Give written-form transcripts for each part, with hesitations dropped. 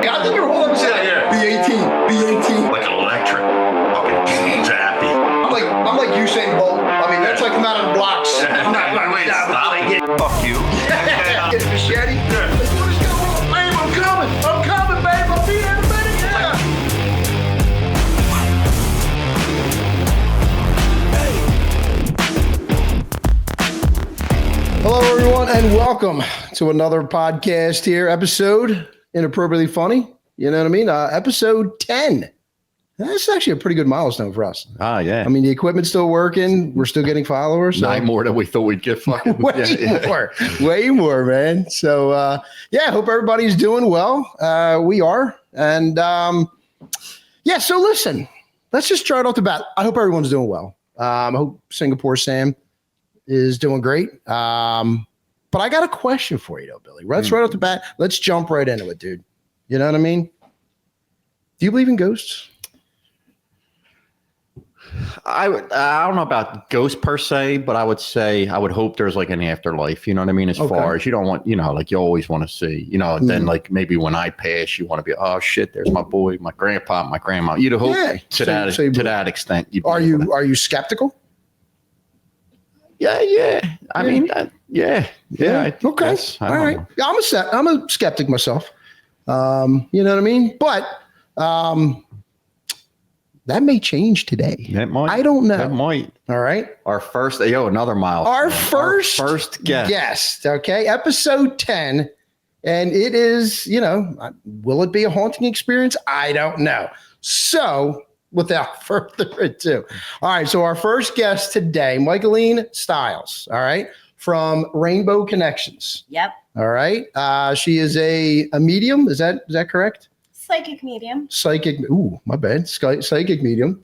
got the hold on a second. B18. Like an electric. Fucking zappy. I'm like Usain Bolt. I mean, that's like I'm out of the blocks. I'm not Wait, stop. Fuck you. Get a machete. Yeah. What is going on? Babe, I'm coming, babe. I'll be there in a minute. Yeah. Hello, everyone, and welcome to another podcast here. Episode Inappropriately Funny. You know what I mean? Episode 10. That's actually a pretty good milestone for us. Ah, yeah. I mean, the equipment's still working. We're still getting followers. So. 9 more than we thought we'd get. Fucking Way more, man. So, I hope everybody's doing well. We are. And, so listen, let's just start off the bat. I hope everyone's doing well. I hope Singapore Sam is doing great. But I got a question for you, though, Billy. Right off the bat. Let's jump right into it, dude. You know what I mean? Do you believe in ghosts? I don't know about ghosts per se, but I would say I would hope there's like an afterlife. You know what I mean? As far as you don't want, like you always want to see, then like maybe when I pass, you want to be, oh shit, there's my boy, my grandpa, my grandma. You'd hope to that extent. Are you skeptical? Yeah. I mean, yeah. Okay. All right. Know. I'm a skeptic myself. You know what I mean? But that may change today. It might. I don't know. That might. All right. Our first, another milestone. Our first guest. Okay. Episode 10. And it is, will it be a haunting experience? I don't know. So without further ado. All right. So our first guest today, Michaelene Stiles. All right. From Rainbow Connections. Yep. All right. She is a medium. Is that correct? Psychic medium. Ooh, my bad. Psychic medium.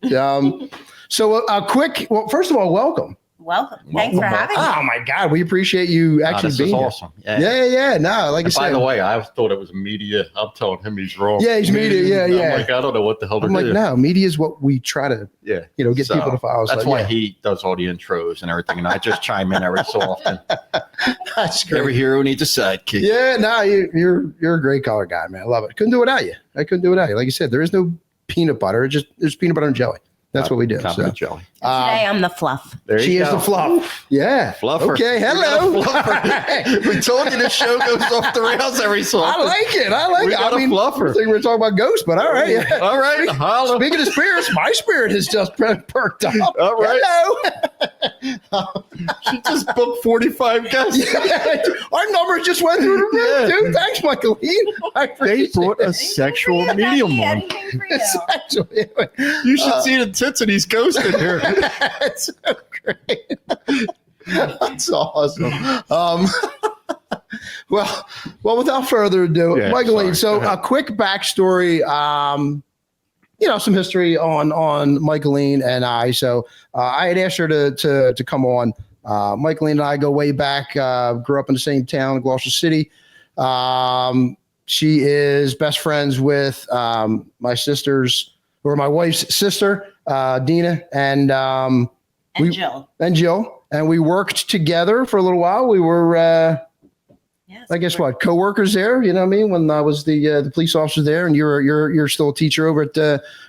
So a quick, first of all, welcome. Welcome. Thanks for having me. Oh my God. We appreciate you actually being here. Awesome. Yeah. No, like I said. By the way, I thought it was media. I'm telling him he's wrong. Yeah, he's media. Yeah. I'm like, I don't know what the hell they're I'm doing. like, no, media is what we try to, get people to follow. That's why he does all the intros and everything. And I just chime in every so often. That's great. Every hero needs a sidekick. Yeah, no, you're a great color guy, man. I love it. Couldn't do it without you. I couldn't do it without you. Like you said, there is no peanut butter. There's peanut butter and jelly. That's what we do. So. Jelly. Today I'm the fluff. She is the fluff. Yeah. Fluffer. Okay. Hello. We told you this show goes off the rails every so often. I like it. I mean, fluffer. I think we're talking about ghosts, but all right. Yeah. All right. Speaking of spirits, my spirit has just perked up. All right. Hello. She just booked 45 guests. Our numbers just went through the roof, dude. Thanks, Michaelene. They brought a sexual medium on. You should see the tits of these ghosts in here. That's so great. That's awesome. Well, without further ado, Michaelene, so a quick backstory, some history on Michaelene and I. So I had asked her to come on. Michaelene and I go way back, grew up in the same town, Gloucester City. She is best friends with my wife's sister, Dina, and Jill. And we worked together for a little while. We were, co-workers there. You know what I mean? When I was the police officer there, and you're still a teacher over at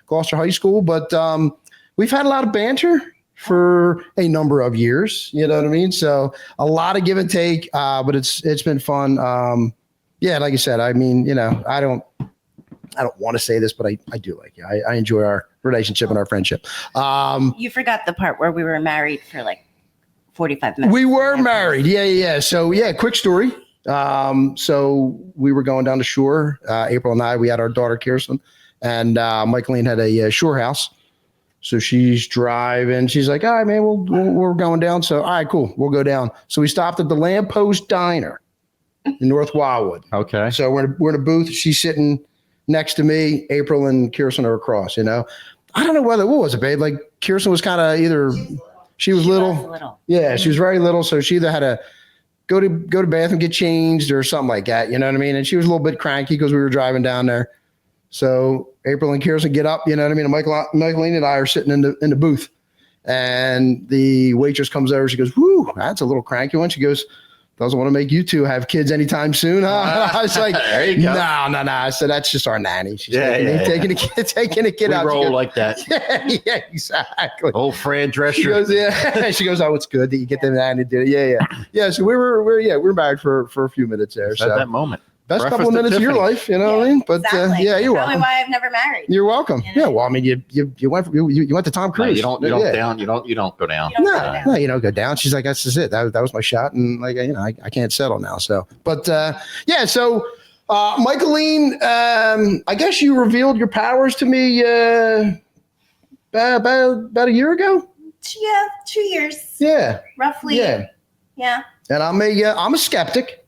Gloucester High School. But we've had a lot of banter for a number of years. You know what I mean? So a lot of give and take, but it's been fun. Like I said, I mean, I don't want to say this, but I do like you. I enjoy our relationship and our friendship. You forgot the part where we were married for like 45 minutes. We were married. Yeah. So quick story. So we were going down the shore, April and I, we had our daughter Kirsten, and Michaelene had a shore house. So she's driving. She's like, all right, man, we're going down. So, all right, cool. We'll go down. So we stopped at the Lamppost Diner in North Wildwood. Okay. So we're in a booth. She's sitting next to me. April and Kirsten are across, I don't know what was it, babe? Like Kirsten was kind of either she was little. Yeah, she was very little. So she either had to go to bathroom, get changed or something like that. You know what I mean? And she was a little bit cranky because we were driving down there. So April and Kirsten get up, you know what I mean? And Michaelene and I are sitting in the booth, and the waitress comes over. She goes, "Whoo, that's a little cranky one." She goes, doesn't want to make you two have kids anytime soon. Huh? I was like, There you go. no. I said, that's just our nanny. She's Yeah. taking a kid We out. roll like that. Yeah, exactly. Old Fran Drescher. She goes, yeah. She goes, oh, it's good that you get the nanny to do it. Yeah. So we were married for a few minutes there. At So that moment. best Breakfast couple of at minutes of your Tiffany's. life, you know what I mean? But Exactly. yeah, you're Probably welcome. why I've never married. You're welcome. You know? Yeah, well, I mean, you went to Tom No, Cruise. you don't Yeah. down. You don't go down. You don't go down. No, you don't go down. She's like, that's just it. That was my shot, and like, you know, I can't settle now. So, but yeah. So, Michaelene, I guess you revealed your powers to me about a year ago. Yeah, 2 years. Yeah, Roughly. yeah. Yeah. And I'm a skeptic,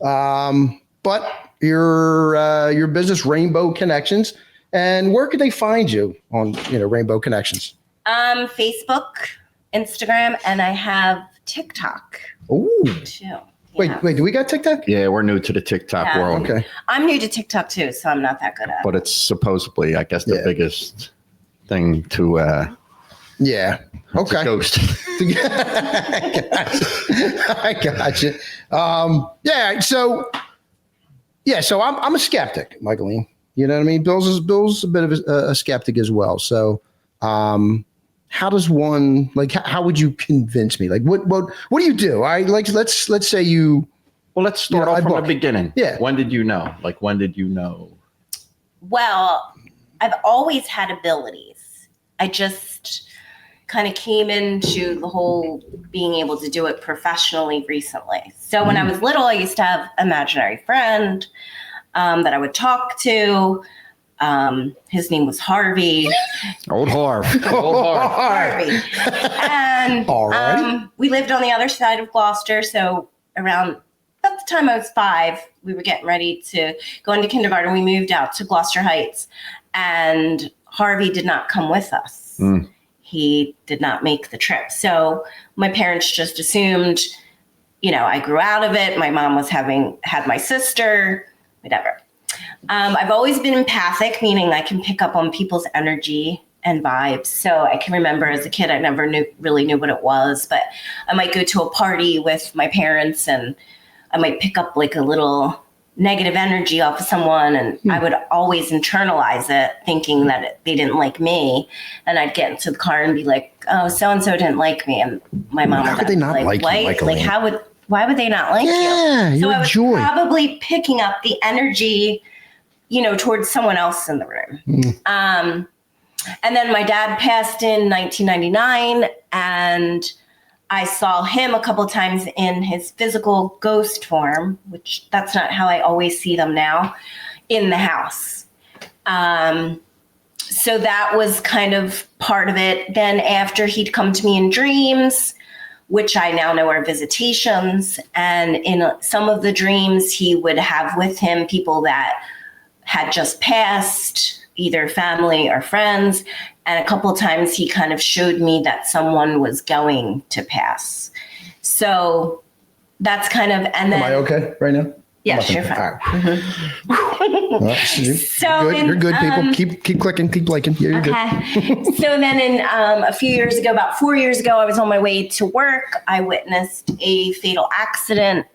but your business Rainbow Connections, and where could they find you on Rainbow Connections? Facebook, Instagram, and I have TikTok Oh, too. wait, do we got TikTok? Yeah, we're new to the TikTok Yeah. world. Okay. I'm new to TikTok too, so I'm not that good at it. But it's supposedly, I guess, the Yeah. biggest thing to Yeah. Okay. ghost. I got you. Yeah. So I'm a skeptic, Michaelene. You know what I mean? Bill's a bit of a skeptic as well. So, how does one how would you convince me? Like, what do you do? Let's say you. Well, let's start Yeah, off I from book. the beginning. Yeah. When did you know? Like, when did you know? Well, I've always had abilities. I just kind of came into the whole being able to do it professionally recently. So when I was little, I used to have an imaginary friend that I would talk to. His name was Harvey. Old Harv. Old Harv. Harvey. And Alrighty. we lived on the other side of Gloucester. So around about the time I was 5, we were getting ready to go into kindergarten. We moved out to Gloucester Heights, and Harvey did not come with us. Mm. He did not make the trip. So my parents just assumed, I grew out of it. My mom had my sister, whatever. I've always been empathic, meaning I can pick up on people's energy and vibes. So I can remember as a kid, I never really knew what it was, but I might go to a party with my parents and I might pick up like a little negative energy off of someone, and I would always internalize it thinking that they didn't like me. And I'd get into the car and be like, oh, so-and-so didn't like me. And my mom How could they not like you, Michaelene? Why would they not like Yeah, you? So you're I a was joy. probably picking up the energy, towards someone else in the room. And then my dad passed in 1999, and I saw him a couple times in his physical ghost form, which that's not how I always see them now, in the house. So that was kind of part of it. Then after, he'd come to me in dreams, which I now know are visitations. And in some of the dreams, he would have with him people that had just passed, either family or friends. And a couple of times he kind of showed me that someone was going to pass. So that's kind of, and then. Am I okay right now? Yes, you're fine. All right. You're good, people. Keep clicking, keep liking. Yeah, you're good. Okay. So then in a few years ago, about 4 years ago, I was on my way to work. I witnessed a fatal accident.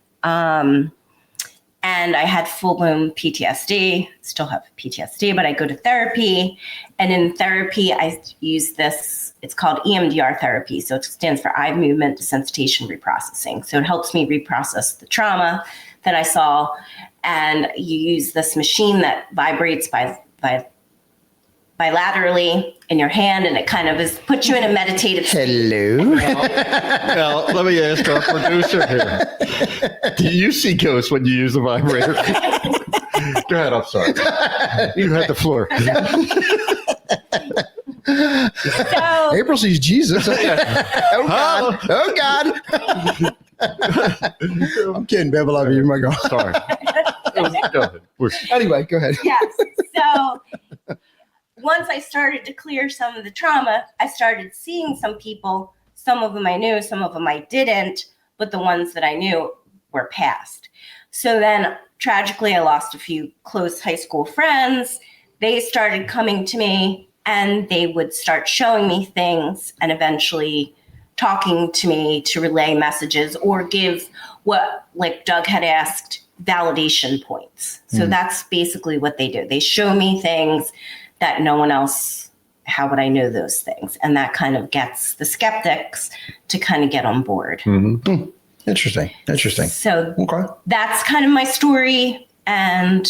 And I had full-blown PTSD, still have PTSD, but I go to therapy. And in therapy, I use this, it's called EMDR therapy. So it stands for eye movement desensitization reprocessing. So it helps me reprocess the trauma that I saw. And you use this machine that vibrates bilaterally in your hand, and it kind of puts you in a meditative state. Hello. Well, let me ask our producer here. Do you see ghosts when you use the vibrator? Go ahead, I'm sorry. You had the floor. So, April sees Jesus. Oh God. Oh God. I'm kidding, babe. I love you. My God. Sorry. Go ahead. Anyway, go ahead. yes. So once I started to clear some of the trauma, I started seeing some people. Some of them I knew, some of them I didn't, but the ones that I knew were past. So then tragically, I lost a few close high school friends. They started coming to me and they would start showing me things and eventually talking to me to relay messages or give what, like Doug had asked, validation points. So that's basically what they do. They show me things that no one else, how would I know those things? And that kind of gets the skeptics to kind of get on board. Interesting. So Okay. that's kind of my story. And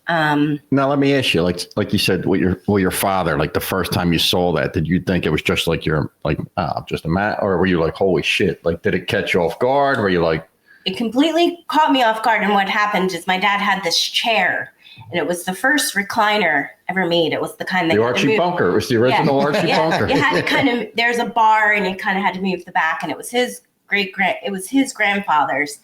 Now let me ask you, like you said, with your father, like the first time you saw that, did you think it was just like just a mat, or were you like, holy shit? Like, did it catch you off guard? Were you like? It completely caught me off guard. And what happened is my dad had this chair, and it was the first recliner ever made. It was the kind that The Archie Bunker. It was the original Archie Bunker. You had to kind of, there's a bar, and you kind of had to move the back, and it was his grandfather's,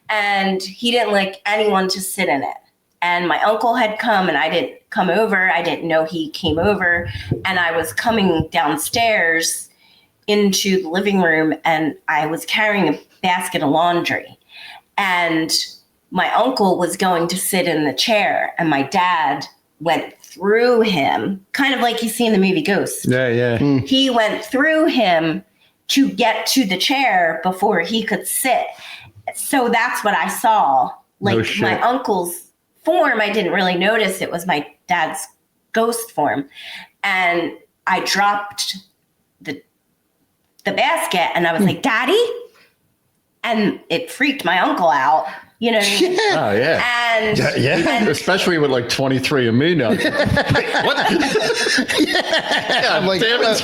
and he didn't like anyone to sit in it. And my uncle had come, and I didn't come over. I didn't know he came over, and I was coming downstairs into the living room, and I was carrying a basket of laundry. And my uncle was going to sit in the chair, and my dad went through him, kind of like you see in the movie Ghost. Yeah. He went through him to get to the chair before he could sit. So that's what I saw. Like my uncle's form, I didn't really notice it was my dad's ghost form. And I dropped the basket, and I was like, Daddy? And it freaked my uncle out. You know what I mean? Oh, yeah. And especially with like 23andMe now. I'm like, damn it.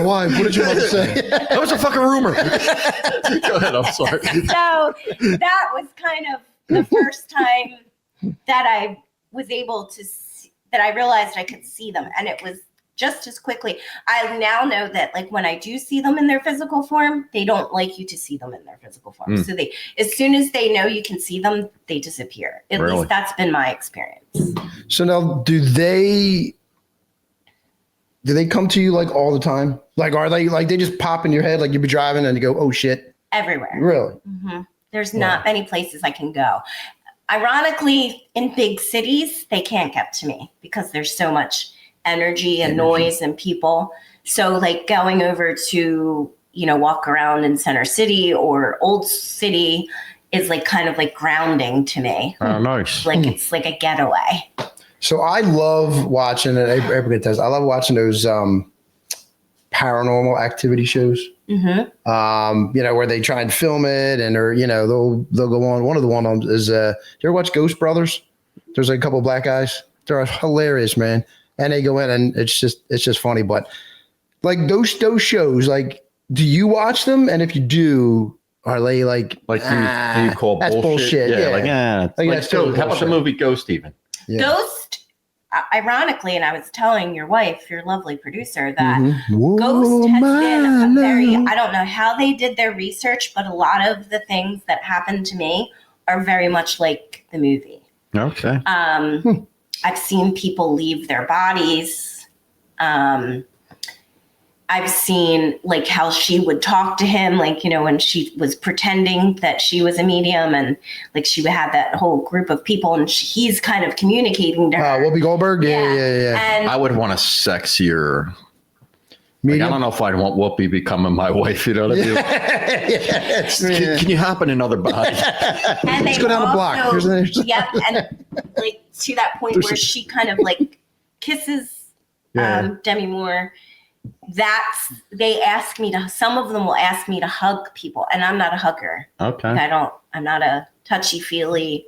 why? What did you want to say? That was a fucking rumor. Go ahead. I'm sorry. So that was kind of the first time that I was able to see, that I realized I could see them. And it was just as quickly. I now know that, like, when I do see them in their physical form, they don't like you to see them in their physical form. So they, as soon as they know you can see them, they disappear. At least that's been my experience. So now, do they come to you like all the time? Like, are they like, they just pop in your head, like you be driving and you go, oh shit? Everywhere. Really? Mm-hmm. There's not many places I can go. Ironically, in big cities, they can't get to me because there's so much energy and noise and people. So like going over to, walk around in Center City or Old City is like kind of like grounding to me. Oh, nice. Like it's like a getaway. So I love watching it. I love watching those paranormal activity shows. Where they try and film it, and they'll go on. One of the ones is you ever watch Ghost Brothers? There's like a couple of black guys. They're hilarious, man. And they go in, and it's just funny. But like those shows, like, do you watch them? And if you do, are they like do you call that's bullshit? Yeah. That's totally how about the movie Ghost even? Yeah. Ghost, ironically, and I was telling your wife, your lovely producer, that Ghost has been a very, I don't know how they did their research, but a lot of the things that happened to me are very much like the movie. Okay. I've seen people leave their bodies. I've seen like how she would talk to him, like, when she was pretending that she was a medium, and like she would have that whole group of people, and he's kind of communicating to her. Whoopi Goldberg? Yeah. And I would want a sexier. Like, I don't know if I'd want Whoopi becoming my wife. You know what I mean? Can you hop in another body? and Let's go down the block. Yep, and like to that point where she kind of like kisses Demi Moore. They ask me to. Some of them will ask me to hug people, and I'm not a hugger. Okay. I'm not a touchy feely.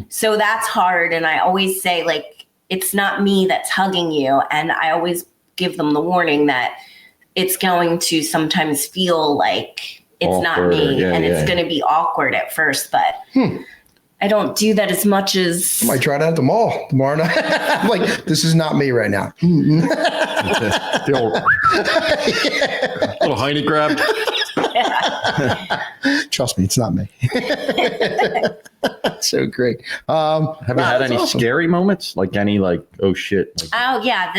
So that's hard. And I always say, like, it's not me that's hugging you, and I always give them the warning that it's going to sometimes feel like it's awkward, not me, it's going to be awkward at first, but I don't do that as much as. I might try that at the mall tomorrow night. I'm like, this is not me right now. The old little hiney grab. Trust me, it's not me. So great. Have you had any scary moments? Like any oh shit? Oh yeah,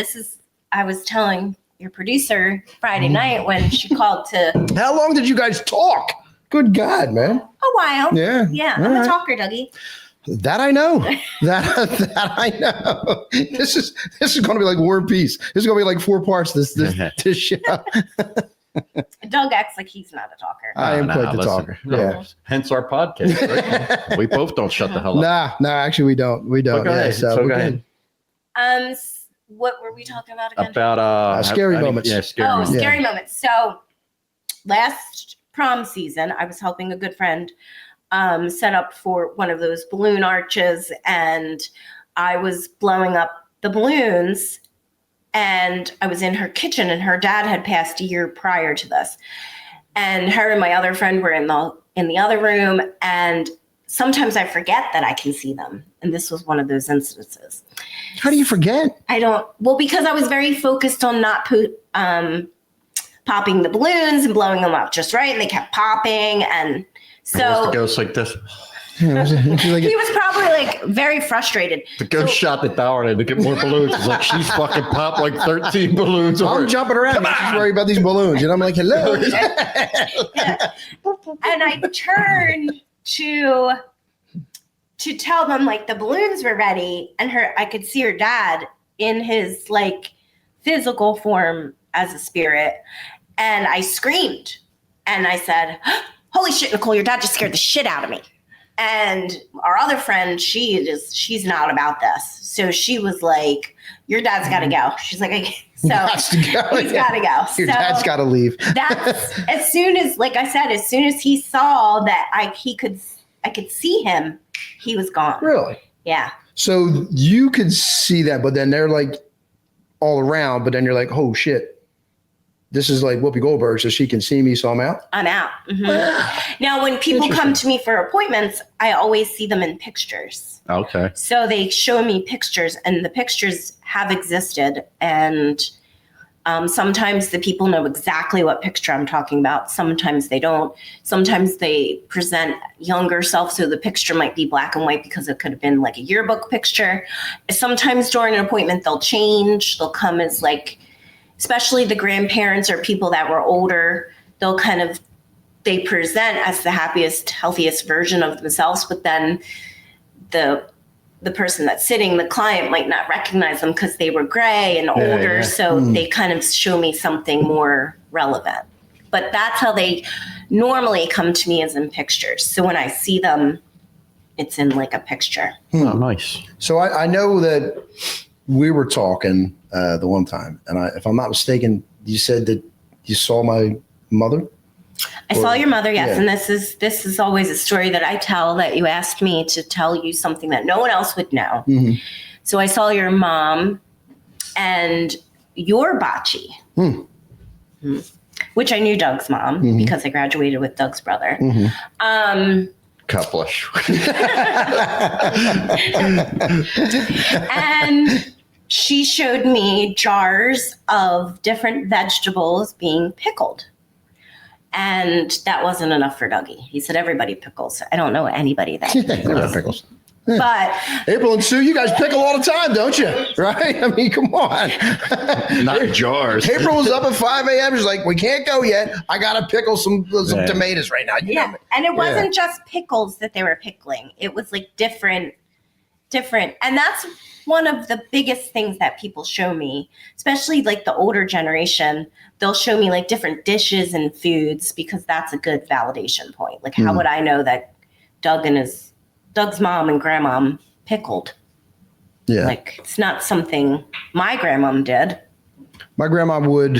I was telling your producer Friday night when she called to. How long did you guys talk? Good God, man. A while. Yeah. Yeah. I'm a talker, Dougie. That I know. That I know. This is going to be like War and Peace. This is going to be like 4 parts. This show. Doug acts like he's not a talker. I am quite the listen, talker. no, Yeah. Hence our podcast. Right? We both don't shut the hell up. Nah, actually we don't. We don't. Go Yeah, ahead. So we're go good. ahead. What were we talking about again? About scary moments. Yeah, scary Oh, moments. scary moments. So last prom season, I was helping a good friend set up for one of those balloon arches, and I was blowing up the balloons, and I was in her kitchen, and her dad had passed a year prior to this, and her and my other friend were in the other room, and sometimes I forget that I can see them, and this was one of those instances. How do you forget? Because I was very focused on not popping the balloons and blowing them up just right, and they kept popping, and so The ghost like this. he was probably like very frustrated. The ghost shot the tower and to get more balloons. It's like she's fucking popped like 13 balloons. I'm jumping around. She's worried about these balloons, and I'm like, hello. And I turned to tell them like the balloons were ready, and I could see her dad in his like physical form as a spirit, and I screamed and I said, "Holy shit, Nicole, your dad just scared the shit out of me." And our other friend, she's not about this, so she was like, "Your dad's got to go." She's like, "So he's got to go. Your dad's got to leave." That's as soon as he saw that I could see him, he was gone. Really? Yeah. So you could see that, but then they're like all around, but then you're like, oh shit. This is like Whoopi Goldberg, so she can see me, so I'm out? I'm out. Mm-hmm. Now, when people come to me for appointments, I always see them in pictures. Okay. So they show me pictures, and the pictures have existed. And sometimes the people know exactly what picture I'm talking about. Sometimes they don't. Sometimes they present younger self, so the picture might be black and white because it could have been like a yearbook picture. Sometimes during an appointment, they'll change. They'll come as like, especially the grandparents or people that were older, they present as the happiest, healthiest version of themselves, but then the person that's sitting, the client, might not recognize them because they were gray and older. Yeah. So they kind of show me something more relevant. But that's how they normally come to me, as in pictures. So when I see them, it's in like a picture. Oh, nice. So I know that we were talking the one time, and if I'm not mistaken, you said that you saw my mother? I saw your mother, yes. Yeah. And this is always a story that I tell, that you asked me to tell you something that no one else would know. Mm-hmm. So I saw your mom and your bocce, which I knew Doug's mom because I graduated with Doug's brother. Couplish. And she showed me jars of different vegetables being pickled. And that wasn't enough for Dougie. He said, everybody pickles. I don't know anybody that pickles. But April and Sue, you guys pickle all the time, don't you? Right? I mean, come on. Not jars. April was up at 5 a.m. She's like, we can't go yet. I got to pickle some tomatoes right now. You know? And it wasn't just pickles that they were pickling. It was like different. And that's one of the biggest things that people show me, especially like the older generation. They'll show me like different dishes and foods because that's a good validation point. Like, how would I know that Doug's mom and grandmom pickled? Yeah. Like, it's not something my grandmom did. My grandma would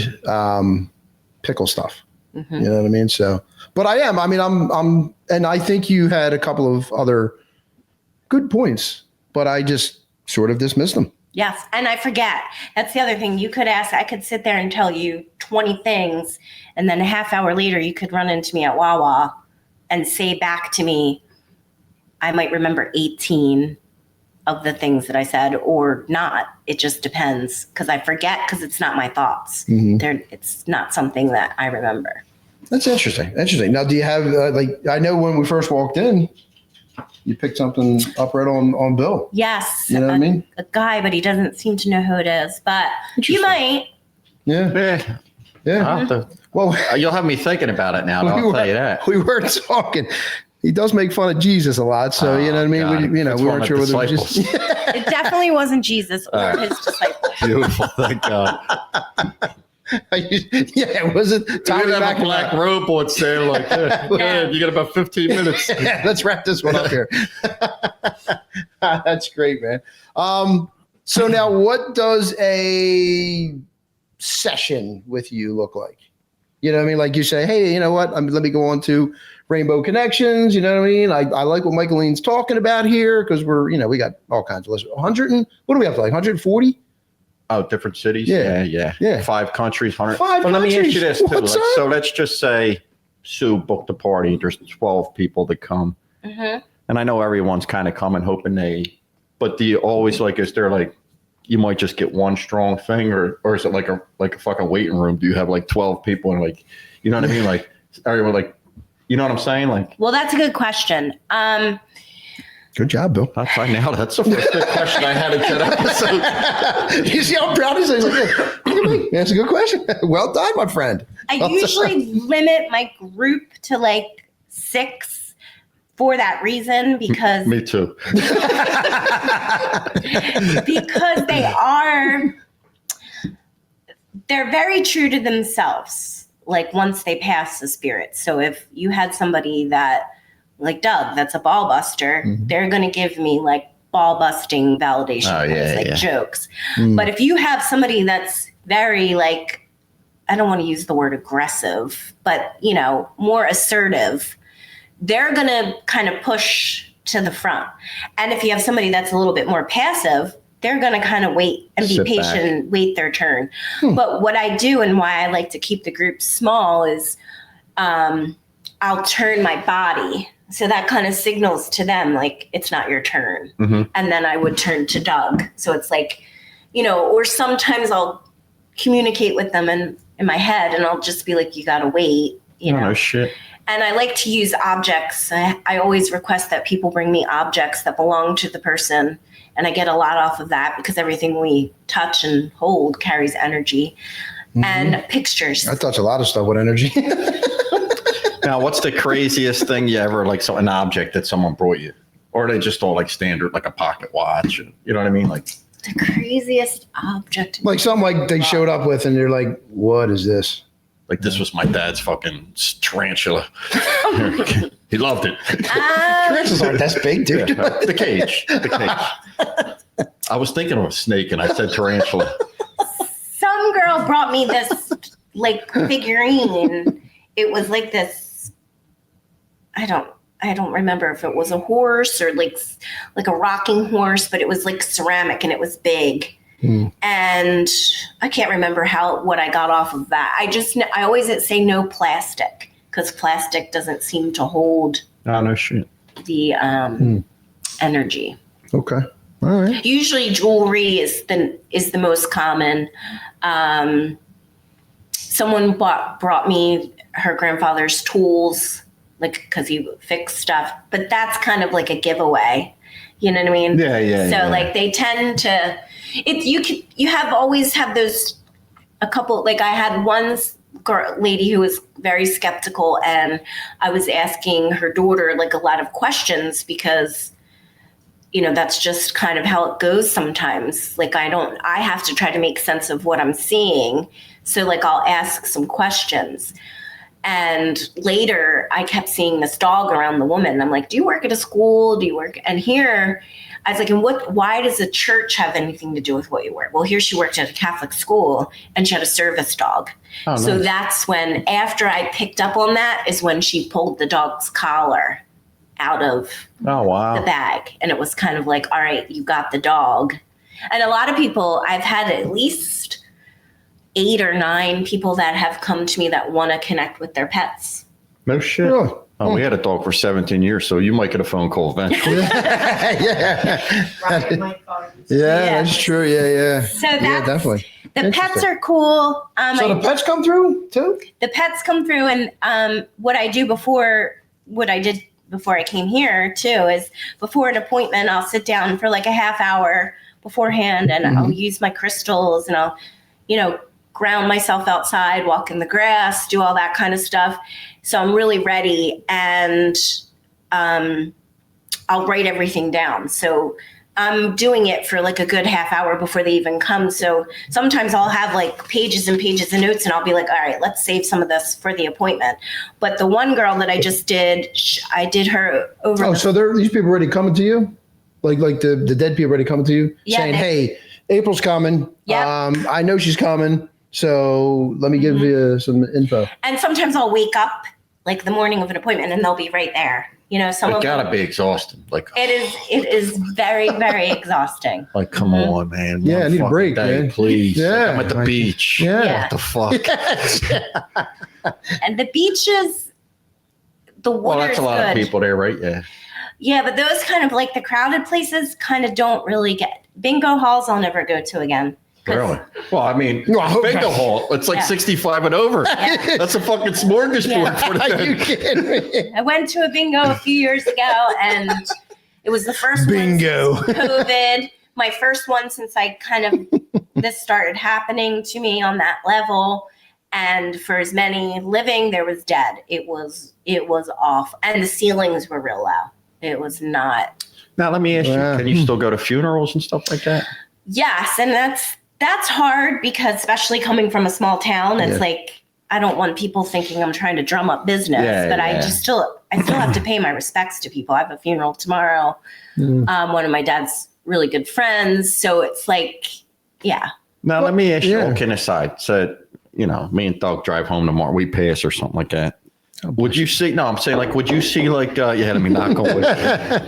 pickle stuff. Mm-hmm. You know what I mean? So, but I'm and I think you had a couple of other good points, but I just sort of dismissed them. Yes. And I forget. That's the other thing. You could ask, I could sit there and tell you 20 things, and then a half hour later, you could run into me at Wawa and say back to me, I might remember 18 of the things that I said or not. It just depends, because I forget, because it's not my thoughts. Mm-hmm. It's not something that I remember. That's interesting. Now, do you have, I know when we first walked in, you picked something up right on Bill. Yes. You know what I mean? A guy, but he doesn't seem to know who it is. But you might. Yeah. Well, you'll have me thinking about it now. I'll tell you that. We were talking. He does make fun of Jesus a lot, so you know what I mean. God. We weren't sure whether it was just. It definitely wasn't Jesus or his disciples. Beautiful, thank God. Yeah, was it time You have a black rope on sale like that. Yeah, you got about 15 minutes. Yeah, let's wrap this one up here. That's great, man. So now what does a session with you look like? You know what I mean? Like you say, hey, you know what? Let me go on to Rainbow Connections. You know what I mean? I like what Michaelene's talking about here because we got all kinds of listeners. 100 and what do we have? Like 140? Oh, different cities? Yeah. 5 countries, 100. Five But let me ask you countries. this, too. What's up? So let's just say Sue booked a party. There's 12 people that come. Mm-hmm. And I know everyone's kind of coming hoping but do you always is there you might just get one strong thing or is it like a fucking waiting room? Do you have 12 people and you know what I mean? Everyone you know what I'm saying? Well, that's a good question. Good job, Bill. I nailed it. That's the first good question I had in that episode. You see how proud he is? He's like, yeah, look at me. That's a good question. Well done, my friend. I usually limit my group to 6 for that reason because Me too. because they're very true to themselves. Once they pass the spirit. So if you had somebody that like Doug, that's a ball buster, they're going to give me ball busting validation jokes. But if you have somebody that's very I don't want to use the word aggressive, but more assertive, they're going to kind of push to the front. And if you have somebody that's a little bit more passive, they're going to kind of wait and be patient, wait their turn. But what I do and why I like to keep the group small is I'll turn my body. So that kind of signals to them it's not your turn. And then I would turn to Doug. So it's or sometimes I'll communicate with them in my head and I'll just be you got to wait, No shit. And I like to use objects. I always request that people bring me objects that belong to the person. And I get a lot off of that because everything we touch and hold carries energy. And pictures. I touch a lot of stuff with energy. Now, what's the craziest thing you ever an object that someone brought you? Or are they just all standard, a pocket watch? You know what I mean? The craziest object. Something they showed up with and they're like, what is this? This was my dad's fucking tarantula. He loved it. Tarantulas aren't that big, dude. The cage. I was thinking of a snake and I said tarantula. Some girl brought me this figurine. It was this, I don't remember if it was a horse or like a rocking horse, but it was ceramic and it was big. And I can't remember what I got off of that. I always say no plastic because plastic doesn't seem to hold no shit. the energy. Okay. All right. Usually jewelry is the most common. Someone brought me her grandfather's tools, because he fixed stuff, but that's kind of a giveaway. You know what I mean? Yeah. So they tend to, you always have those, a couple, I had one lady who was very skeptical and I was asking her daughter a lot of questions because, that's just kind of how it goes sometimes. I have to try to make sense of what I'm seeing. So I'll ask some questions. And later I kept seeing this dog around the woman. I'm like, do you work at a school? Do you work? And here I was like, why does the church have anything to do with what you work? Well, here she worked at a Catholic school and she had a service dog. Oh, so nice. that's when, after I picked up on that, is when she pulled the dog's collar out of the bag. And it was kind of all right, you got the dog. And a lot of people, I've had at least 8 or 9 people that have come to me that want to connect with their pets. No shit. Really? Oh, we had a dog for 17 years, so you might get a phone call eventually. Yeah, that's true. Yeah. So Yeah, definitely. The pets are cool. So the pets come through too? The pets come through, and what I did before I came here too is before an appointment, I'll sit down for a half hour beforehand, and I'll use my crystals, and I'll, ground myself outside, walk in the grass, do all that kind of stuff. So I'm really ready, and I'll write everything down. So I'm doing it for like a good half hour before they even come. So sometimes I'll have like pages and pages of notes, and I'll be like, all right, let's save some of this for the appointment. But the one girl that I just did, I did her over. Oh, so these people already coming to you? Like the dead people already coming to you? Yeah, saying, hey, April's coming. Yep. I know she's coming. So let me give you some info. And sometimes I'll wake up like the morning of an appointment and they'll be right there. You know, some It of gotta them, be exhausting. Like it is very, very exhausting. Like, come on, man. Yeah, One I need a fucking break, day, man. please. Yeah. Like, I'm at the beach. Yeah. What the fuck? And the beaches, the water Well, that's is a lot good. of people there, right? Yeah. Yeah, but those kind of like the crowded places kind of don't really get bingo halls. I'll never go to again. 'Cause- Really? Well, I mean, Well, bingo hall. It's like Yeah. 65 and over. Yeah. That's a fucking smorgasbord for Are you the kidding me? I went to a bingo a few years ago, and it was the first Bingo. one since COVID. My first one since I kind of this started happening to me on that level. And for as many living, there was dead. It was off, and the ceilings were real low. It was not. Now, let me ask Wow. you, can you still go to funerals and stuff like that? Yes, and that's hard because especially coming from a small town, it's Yeah. like I don't want people thinking I'm trying to drum up business, Yeah, but yeah. I still have to pay my respects to people. I have a funeral tomorrow. One of my dad's really good friends, so it's like, yeah. Now, let me ask you, yeah. all kidding aside, so, you know, me and Doug drive home tomorrow, we pass or something like that. Would you see, no, I'm saying like, would you see like, you had me knock on wood,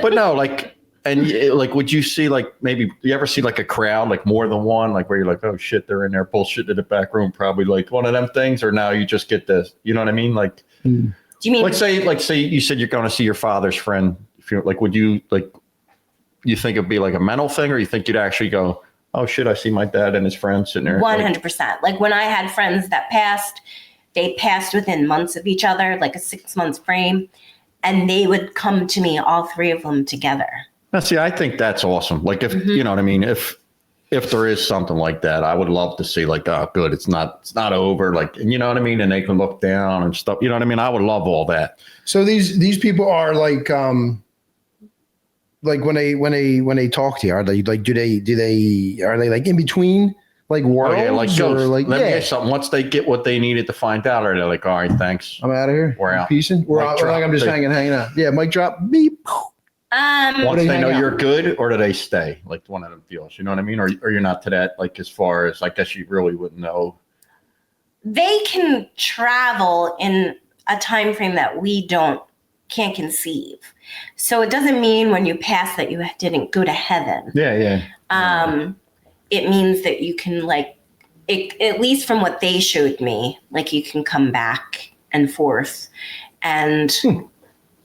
but no, like, and like, would you see like, maybe you ever see like a crowd, like more than one, like where you're like, oh shit, they're in there bullshitting in the back room, probably like one of them things, or now you just get this, you know what I mean? Like, Do you mean like say you said you're going to see your father's friend. If you're like, would you like, you think it'd be like a mental thing, or you think you'd actually go, oh shit, I see my dad and his friend sitting there. 100%? Like when I had friends that passed, they passed within months of each other, like a 6 month frame, and they would come to me, all three of them together. Now, see, I think that's awesome. Like if, you know what I mean? If there is something like that, I would love to see like, oh, good. It's not over. Like, you know what I mean? And they can look down and stuff. You know what I mean? I would love all that. So these people are like when they talk to you, are they like, are they like in between like worlds? Oh, yeah, like or ghosts. like, Let me yeah, ask you something. Once they get what they needed to find out, are they like, all right, thanks. I'm out of here. We're out. Peacing. Or Mic like I'm just drop. hanging out. Yeah, mic drop. Beep. Once they they know hang out? you're good, or do they stay? Like one of them feels, you know what I mean? Or you're not to that, like as far as, I guess you really wouldn't know. They can travel in a time frame that we can't conceive. So it doesn't mean when you pass that you didn't go to heaven. Yeah. It means that you can at least from what they showed me, like you can come back and forth and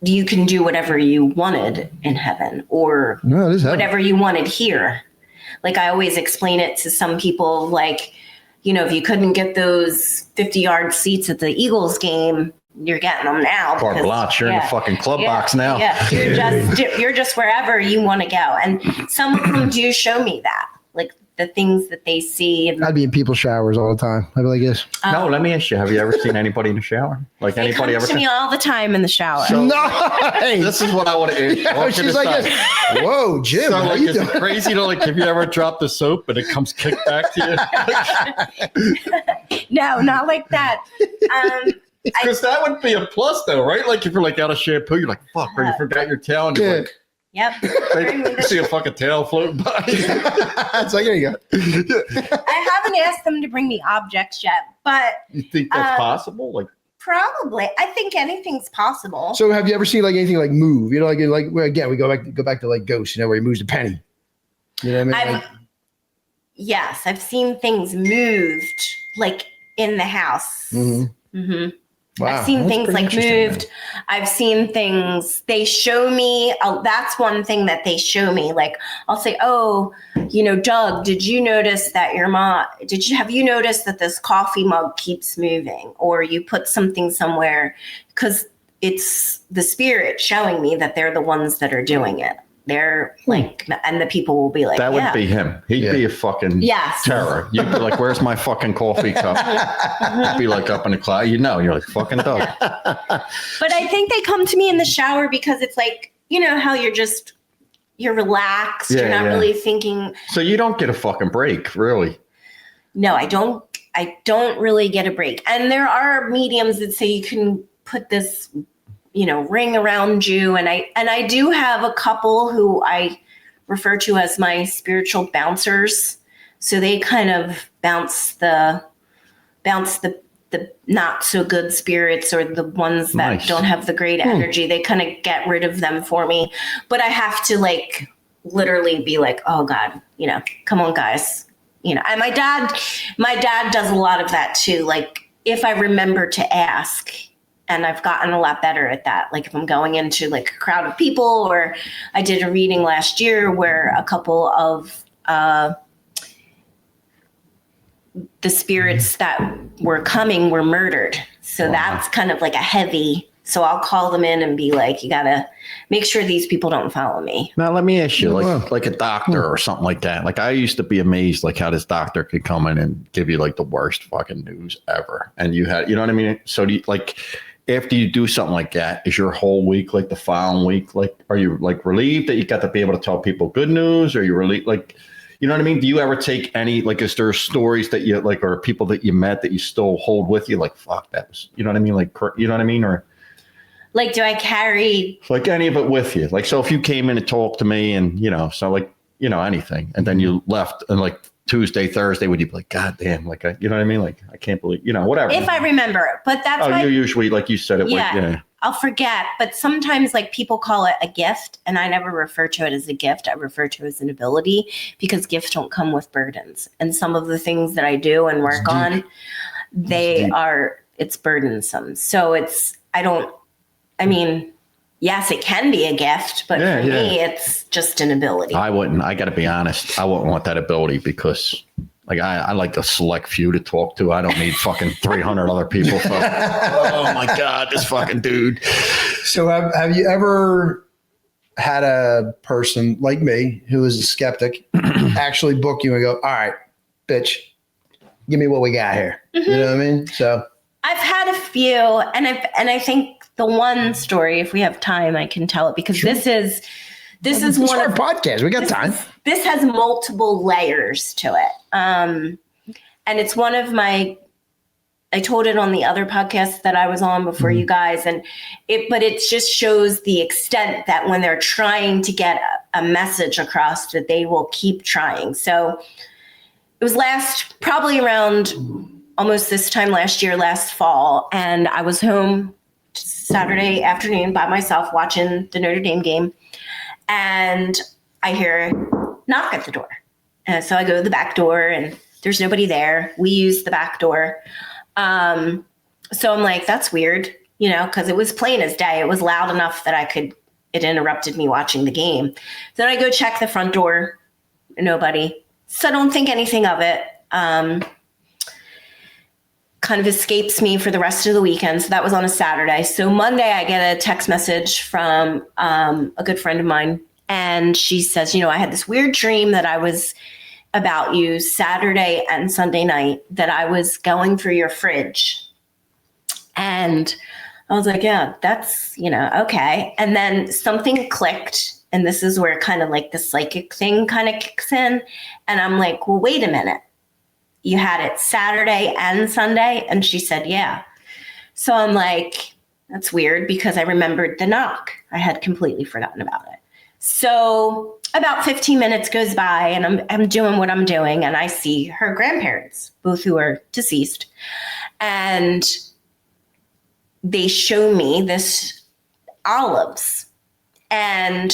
you can do whatever you wanted in heaven or No, it is heaven. whatever you wanted here. Like I always explain it to some people, like, you know, if you couldn't get those 50-yard seats at the Eagles game, you're getting them now. Carte because- blanche, you're in the fucking club box now. Yeah, you're just wherever you want to go. And some of them do show me that, like the things that they see. And I'd be in people's showers all the time. I'd be like this. No, let me ask you, have you ever seen anybody in the shower? Like they anybody come ever to me all the time in the shower. Nice. This is what I want to ask. Yeah, she's like this. Whoa, Jim. So how like, you is it doing? crazy, you know, like have you ever dropped the soap and it comes kicked back to you? No, not like that. Because that would be a plus though, right? Like if you're like out of shampoo, you're like, fuck, or you forgot your towel and you're Yeah. like, Yep. see a fucking tail floating by. It's like, here you go. I haven't asked them to bring me objects yet, but You think that's possible? Like, probably. I think anything's possible. So have you ever seen like anything like move? You know, like well, again, we go back to like Ghost, you know, where he moves the penny. You know what I mean? Yes, I've seen things moved like in the house. Mm-hmm. Wow, I've seen that's things pretty like interesting, moved. I've seen things they show me. That's one thing that they show me. Like I'll say, "Oh, you know, Doug, did you notice that your mom? Have you noticed that this coffee mug keeps moving, or you put something somewhere?" Because it's the spirit showing me that they're the ones that are doing it. They're like, and the people will be like, that would yeah. be him. He'd be a fucking Yes. terror. You'd be like, where's my fucking coffee cup? You'd be like up in the cloud. You know, you're like, fucking Doug. But I think they come to me in the shower because it's like, you know, how you're you're relaxed. You're not really thinking. So you don't get a fucking break, really. No, I don't really get a break. And there are mediums that say you can put this, ring around you. And I do have a couple who I refer to as my spiritual bouncers. So they kind of bounce the not so good spirits or the ones that don't have the great energy. They kind of get rid of them for me. But I have to literally be like, oh God, come on guys. And my dad does a lot of that too. Like if I remember to ask, and I've gotten a lot better at that. Like if I'm going into a crowd of people, or I did a reading last year where a couple of the spirits that were coming were murdered. So that's kind of like a heavy. So I'll call them in and be like, you got to make sure these people don't follow me. Now, let me ask you, like a doctor or something like that. Like I used to be amazed, how this doctor could come in and give you the worst fucking news ever. And you had, you know what I mean? So do you, after you do something like that, is your whole week, the following week, are you relieved that you got to be able to tell people good news? Or are you relieved, you know what I mean? Do you ever take any, is there stories that you or people that you met that you still hold with you? Fuck, that was, you know what I mean? You know what I mean? Or do I carry any of it with you? So if you came in and talked to me and, anything, and then you left and Tuesday, Thursday, would you be like, God damn, you know what I mean? I can't believe, whatever. If I remember, but that's you usually, you said it. I'll forget, but sometimes people call it a gift, and I never refer to it as a gift. I refer to it as an ability, because gifts don't come with burdens. And some of the things that I do and work on, it's burdensome. So yes, it can be a gift, but for me, it's just an ability. I got to be honest. I wouldn't want that ability because I like a select few to talk to. I don't need fucking 300 other people. So, oh my God, this fucking dude. So have you ever had a person like me who is a skeptic actually book you and go, all right, bitch, give me what we got here. Mm-hmm. You know what I mean? So I've had a few, and I think the one story, if we have time, I can tell it, because this is one of our podcast. We got time. This has multiple layers to it. And it's one of I told it on the other podcast that I was on before you guys, but it just shows the extent that when they're trying to get a message across, that they will keep trying. So it was probably around almost this time last year, last fall. And I was home Saturday afternoon by myself watching the Notre Dame game. And I hear a knock at the door. And so I go to the back door and there's nobody there. We use the back door. So I'm like, that's weird, because it was plain as day. It was loud enough that it interrupted me watching the game. Then I go check the front door. Nobody. So I don't think anything of it. Kind of escapes me for the rest of the weekend. So that was on a Saturday. So Monday I get a text message from a good friend of mine. And she says, I had this weird dream that I was about you Saturday and Sunday night, that I was going through your fridge. And I was like, yeah, that's, okay. And then something clicked. And this is where kind of the psychic thing kind of kicks in. And I'm like, well, wait a minute. You had it Saturday and Sunday? And she said, yeah. So I'm like, that's weird, because I remembered the knock. I had completely forgotten about it. So about 15 minutes goes by and I'm doing what I'm doing. And I see her grandparents, both who are deceased. And they show me this olives, and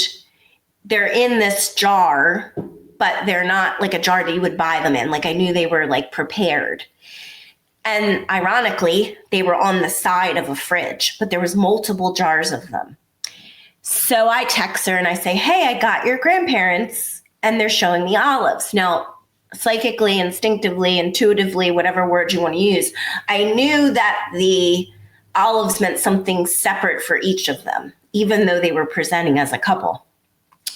they're in this jar, but they're not like a jar that you would buy them in. I knew they were prepared. And ironically, they were on the side of a fridge, but there was multiple jars of them. So I text her and I say, hey, I got your grandparents and they're showing me olives. Now, psychically, instinctively, intuitively, whatever word you want to use, I knew that the olives meant something separate for each of them, even though they were presenting as a couple.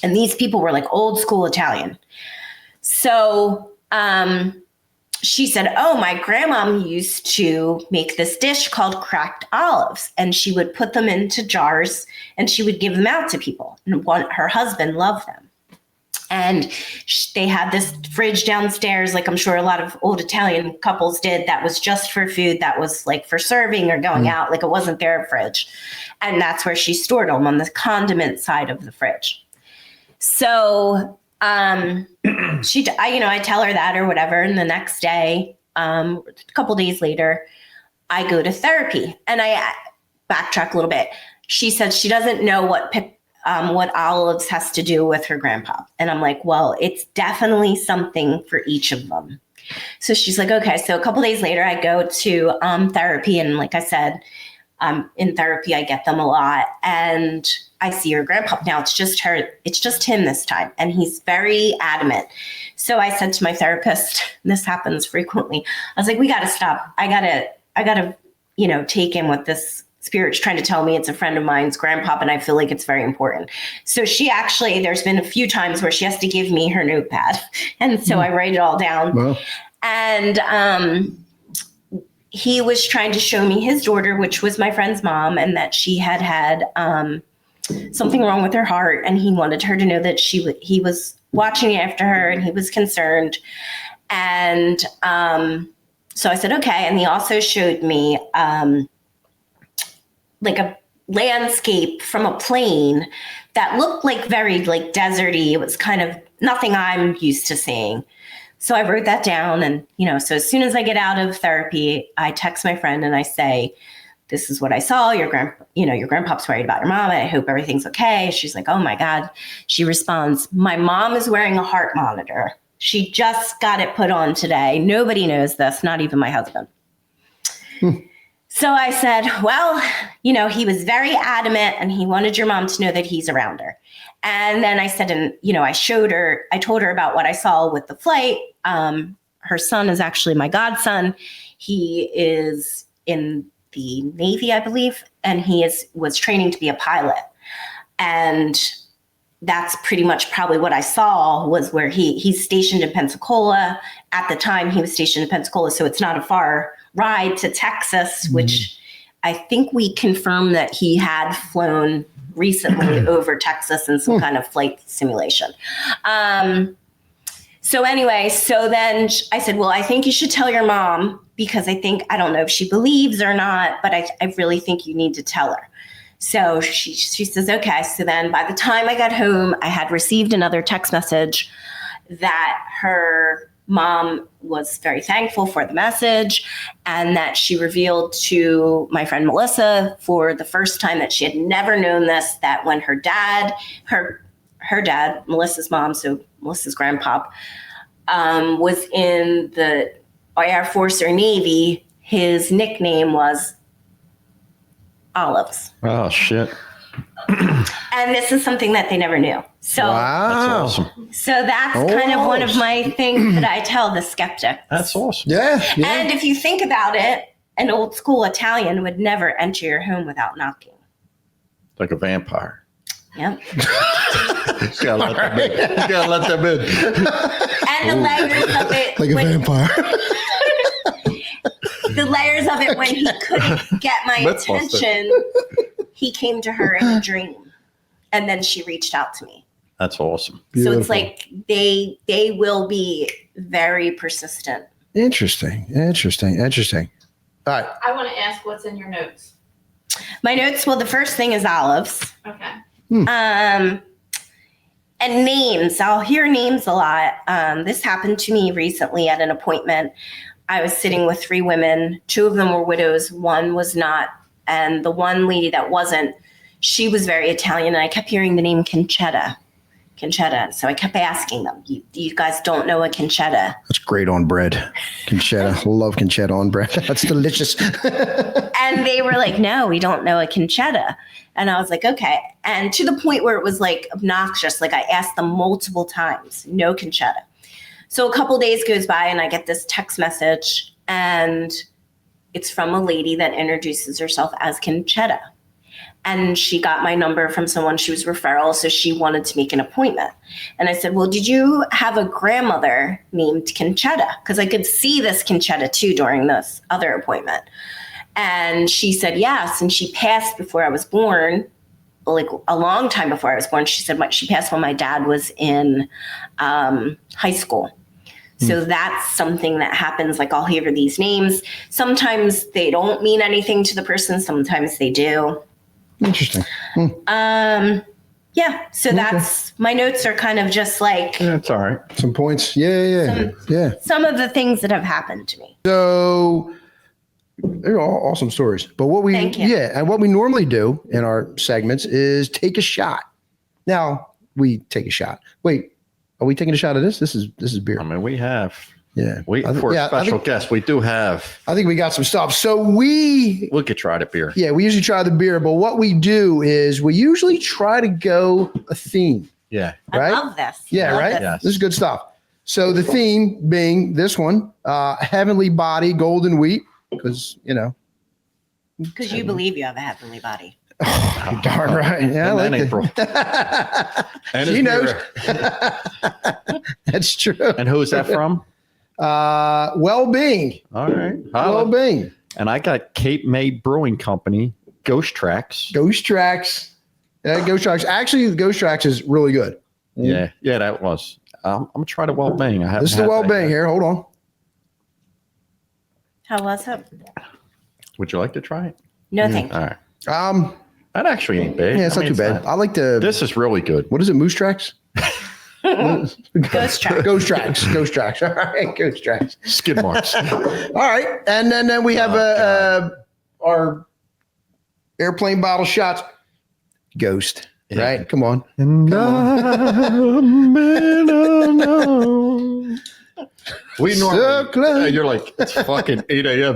And these people were old school Italian. So she said, oh, my grandma used to make this dish called cracked olives. And she would put them into jars and she would give them out to people. And her husband loved them. And they had this fridge downstairs, like I'm sure a lot of old Italian couples did, that was just for food, that was like for serving or going out. Like it wasn't their fridge. And that's where she stored them, on the condiment side of the fridge. So I tell her that or whatever. And the next day, a couple days later, I go to therapy, and I backtrack a little bit. She said she doesn't know what olives has to do with her grandpa. And I'm like, well, it's definitely something for each of them. So she's like, okay. So a couple days later, I go to therapy. And like I said, in therapy, I get them a lot. And I see her grandpa. Now it's just him this time. And he's very adamant. So I said to my therapist, and this happens frequently, I was like, we got to stop. I got to, take in what this spirit's trying to tell me. It's a friend of mine's grandpa, and I feel like it's very important. So there's been a few times where she has to give me her notepad. And so I write it all down. Wow. And he was trying to show me his daughter, which was my friend's mom, and that she had something wrong with her heart. And he wanted her to know that he was watching after her, and he was concerned. And so I said, okay. And he also showed me like a landscape from a plane that looked like very like deserty. It was kind of nothing I'm used to seeing. So I wrote that down, and, so as soon as I get out of therapy, I text my friend and I say, this is what I saw. Your grandpa's worried about your mom. I hope everything's okay. She's like, oh my God. She responds, my mom is wearing a heart monitor. She just got it put on today. Nobody knows this, not even my husband. So I said, well, he was very adamant, and he wanted your mom to know that he's around her. And then I said, I told her about what I saw with the flight. Her son is actually my godson. He is in the Navy, I believe, and he was training to be a pilot. And that's pretty much probably what I saw, was where he's stationed in Pensacola. At the time, he was stationed in Pensacola, so it's not a far ride to Texas, which I think we confirmed that he had flown recently over Texas in some kind of flight simulation. So then I said, well, I think you should tell your mom, because I don't know if she believes or not, but I really think you need to tell her. So she says, okay. So then by the time I got home, I had received another text message that her mom was very thankful for the message, and that she revealed to my friend Melissa for the first time that she had never known this, that when her dad, Melissa's mom, so Melissa's grandpa, was in the Air Force or Navy, his nickname was Olives. Oh, shit. And this is something that they never knew. So wow. That's awesome. So that's kind of one of my things that I tell the skeptics. That's awesome. Yeah. And if you think about it, an old school Italian would never enter your home without knocking. Like a vampire. Yep. You gotta let them in. And the layers of it. Like a vampire. The layers of it, when he couldn't get my attention, he came to her in a dream. And then she reached out to me. That's awesome. Beautiful. So it's like they will be very persistent. Interesting. All right. I want to ask what's in your notes. My notes, well, the first thing is olives. Okay. And names. I'll hear names a lot. This happened to me recently at an appointment. I was sitting with 3 women. 2 of them were widows. 1 was not. And the one lady that wasn't, she was very Italian. And I kept hearing the name Concetta. So I kept asking them, you guys don't know a Concetta? That's great on bread. Concetta. Love Concetta on bread. That's delicious. And they were like, no, we don't know a Concetta. And I was like, okay. And to the point where it was like obnoxious. Like I asked them multiple times, no Concetta. So a couple days goes by and I get this text message, and it's from a lady that introduces herself as Concetta. And she got my number from someone, she was referral, so she wanted to make an appointment. And I said, well, did you have a grandmother named Concetta? Because I could see this Concetta too during this other appointment. And she said yes, and she passed before I was born. like a long time before I was born. She said she passed when my dad was in high school. So that's something that happens. Like I'll hear these names. Sometimes they don't mean anything to the person. Sometimes they do. Interesting. Yeah. So that's my notes are kind of just like That's all right. Some points. Yeah. some of the things that have happened to me. So they're all awesome stories. But what we Thank you. and what we normally do in our segments is take a shot. Now we take a shot. Wait, are we taking a shot of this? This is beer. I mean, we have. Yeah. For a special guest, we do have. I think we got some stuff. So we could try the beer. Yeah, we usually try the beer, but what we do is we usually try to go a theme. Yeah. Right? I love this. Yeah, right? Yes. This is good stuff. So the theme being this one, heavenly body, golden wheat, because, Because you believe you have a heavenly body. darn right. Yeah, I like April. And She his knows. beer. That's true. And who's that from? Well-being. All right. Holla. Well-being. And I got Cape May Brewing Company, Ghost Tracks. Ghost Tracks. Yeah, Ghost Tracks. Actually, the Ghost Tracks is really good. Yeah, that was. I'm gonna try the Well-being. This is the Well-being here. Hold on. How was it? Would you like to try it? No, thank you. All right. That actually ain't bad. Yeah, it's not too bad. I like the. This is really good. What is it? Moose Tracks? Ghost Tracks. Ghost Tracks. Ghost Tracks. All right. Ghost Tracks. Skid marks. All right. And then we have our airplane bottle shots. Ghost. Yeah. Right? Come on. We So normally. close. You're like, it's fucking 8 a.m.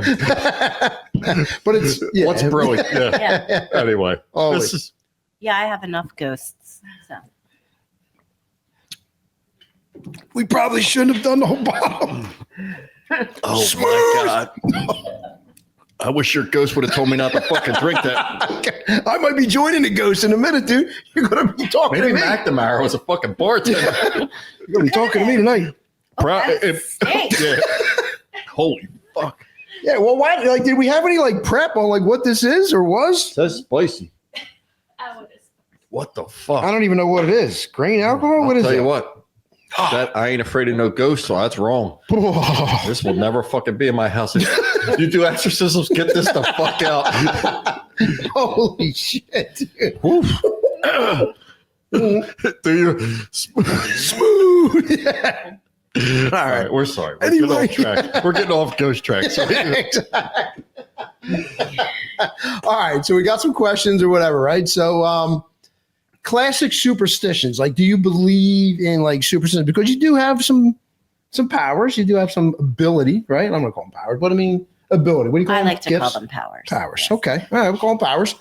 But it's yeah. What's brewing? Yeah. Yeah. Anyway, Always. this is. Yeah, I have enough ghosts. So. We probably shouldn't have done the whole bottle. Oh my god! I wish your ghost would have told me not to fucking drink that. I might be joining the ghost in a minute, dude. You're gonna be talking Maybe to me. McNamara was a fucking bartender. You're gonna be talking to me tonight. That stinks. Yeah. Holy fuck! Yeah. Well, why? Like, did we have any like prep on like what this is or was? That's spicy. Oh, it is. What the fuck? I don't even know what it is. Grain alcohol? What is Tell it? you what. That I ain't afraid of no ghosts, so that's wrong. This will never fucking be in my house. You do exorcisms, get this the fuck out. Holy shit, dude. Do you? Smooth. Yeah. All right, we're sorry. We're Anyway. getting off track. We're getting off ghost track. So All right, so we got some questions or whatever, right? So classic superstitions. Like, do you believe in like superstitions? Because you do have some powers. You do have some ability, right? I'm not gonna call them powers, but I mean ability. What do you call I them? like to call Gifts? them powers. Powers. Yes. Okay. All right, we'll call them powers.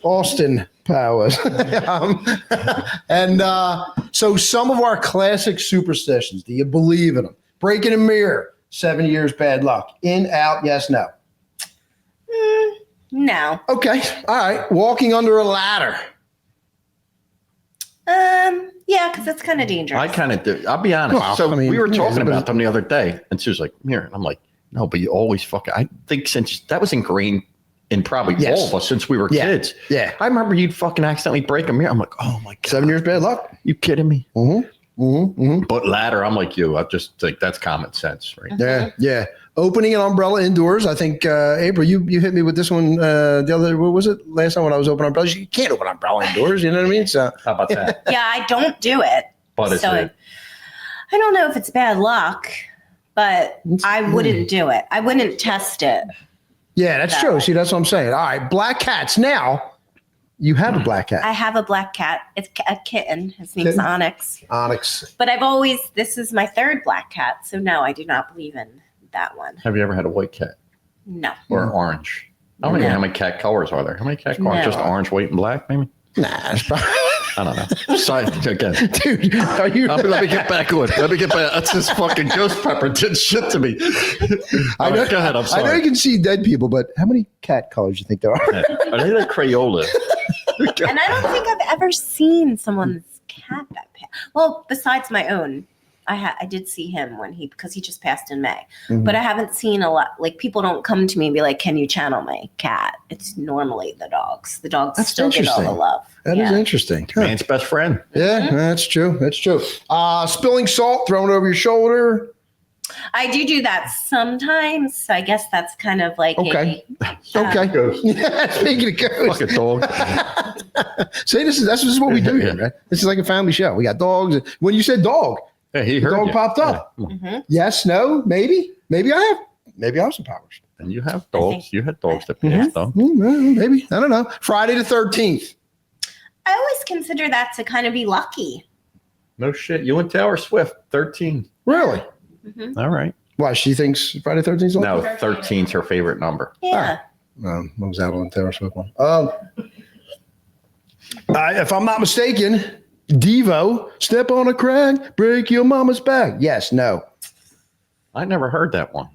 Austin Powers. So some of our classic superstitions, do you believe in them? Breaking a mirror, 7 years bad luck. In, out, yes, no. No. Okay. All right. Walking under a ladder. Yeah, because it's kind of dangerous. I kind of do. I'll be honest. Well, So I mean, we were yeah, talking but- about them the other day, and she was like, "Here," and I'm like, "No, but you always fucking." I think since that was ingrained in probably Yes. all of us since we were Yeah. kids. Yeah. I remember you'd fucking accidentally break a mirror. I'm like, "Oh my god, 7 years bad luck. you kidding me?" Mm-hmm. Mm-hmm. Mm-hmm. But ladder, I'm like you. I just think that's common sense, right? Yeah. Yeah. Opening an umbrella indoors. I think, April, you hit me with this one the other, what was it? Last time when I was opening umbrellas. You can't open an umbrella indoors. You know what I mean? So, How about that? Yeah, I don't do it. But it's So I don't know if it's bad luck, but I wouldn't do it. I wouldn't test it. yeah, that's That true. way. See, that's what I'm saying. All right. Black cats. Now, you have a black cat. I have a black cat. It's a kitten. His name's Kitten? Onyx. Onyx. But this is my third black cat. So no, I do not believe in that one. Have you ever had a white cat No. or an orange? I don't even know No. how many cat colors are there. How many cat colors? No. Just orange, white, and black, maybe. Nah, it's probably, I don't know. Side again. dude, are you? Let me get back on. Let me get back. That's this fucking ghost pepper did shit to me. I know, Go ahead. I'm I sorry. know you can see dead people, but how many cat colors do you think there are? Are they like Crayola? And I don't think I've ever seen someone's cat that pale. Well, besides my own. I did see him because he just passed in May. Mhm. But I haven't seen a lot. Like people don't come to me and be like, "Can you channel my cat?" It's normally the dogs. The dogs That's still get all the interesting. love. That is interesting. Huh. Man's best friend. Yeah, that's true. That's true. Spilling salt, throwing it over your shoulder. I do that sometimes. So I guess that's kind of like Okay. a Okay. Yeah, speaking of ghosts. Fucking dog. See, this is what we do here, man. This is like a family show. We got dogs. When you said dog, Yeah, he the heard dog you. popped up. Mhm. Yes, no, maybe. Maybe I have some powers. And you have dogs. You had dogs that Yes. passed, though. Well, maybe. I don't know. Friday the 13th. I always consider that to kind of be lucky. No shit. You and Taylor Swift, 13. Really? All right. Why? She thinks Friday the 13th is No, 13's her favorite number. Yeah. I was out on the Taylor Swift one. If I'm not mistaken, Devo, step on a crack, break your mama's back. Yes, no. I never heard that one.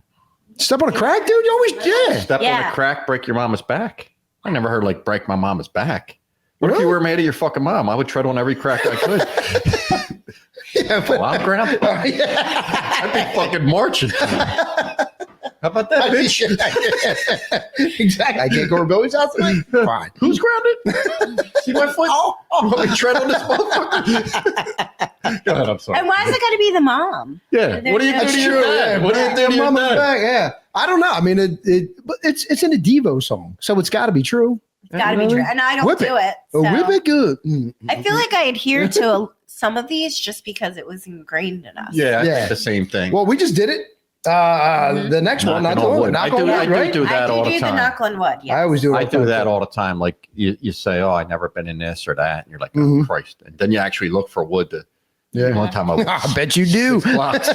Step on a crack, dude? You always, yeah. Step on Yeah. a crack, break your mama's back. I never heard like break my mama's back. What if Really? you were mad at your fucking mom? I would tread on every crack I could. Yeah, but, Oh, I'm grounded. yeah. I'd be fucking marching. How about that, bitch? Exactly. I can't go to Billy's house tonight. Fine. Who's grounded? See my foot? Oh, let me tread on this motherfucker. Go ahead, I'm sorry. And why is it got to be the mom? Yeah. What do you do That's to your true. dad? What do you do to Your your mama's dad? back. Yeah. I don't know. I mean, but it's in a Devo song, so it's got to be true. It's got to be true. And I don't Whip do it. Oh, so. whip it good. Mm. I feel like I adhere to some of these just because it was ingrained in us. Yeah, I Yeah. think the same thing. Well, we just did it. The next one, not Knocking the on one. wood. Knock I on do wood, right? do that all I the do the time. knock on wood. Yes. I always do it. I all do the that time. all the time. Like you say, oh, I've never been in this or that. And you're like, oh, Mhm. Christ. And then you actually look for wood to. Yeah. One time I was I bet you do. blocks.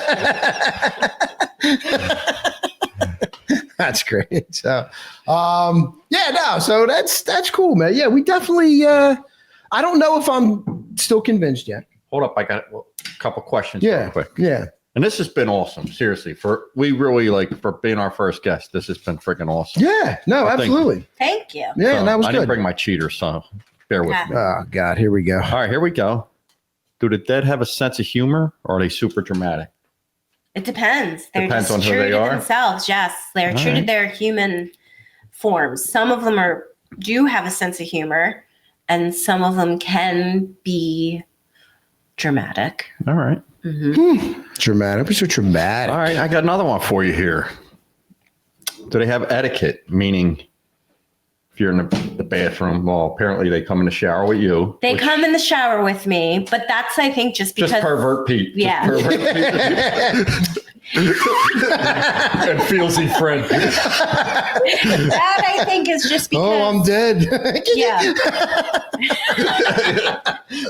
That's great. So, yeah, no. So that's cool, man. Yeah, we definitely. I don't know if I'm still convinced yet. Hold up. I got a couple questions Yeah, real quick. yeah. And this has been awesome. Seriously. We really for being our first guest, this has been freaking awesome. Yeah, no, I think- absolutely. Thank you. Yeah, So, and that was I good. didn't bring my cheater, so bear with Yeah. me. Oh God, here we go. All right, here we go. Do the dead have a sense of humor or are they super dramatic? It depends. They're Depends just on who true they to are? themselves. Yes, they're All true to right. their human forms. Some of them do have a sense of humor, and some of them can be dramatic. All right. Dramatic. We're so dramatic. All right, I got another one for you here. Do they have etiquette? Meaning, if you're in the bathroom, well, apparently they come in the shower with you. They which- come in the shower with me, but that's I think just because just pervert Pete. Yeah. Just pervert Pete. And feelsy friend. that I think is just because Oh, I'm dead. yeah.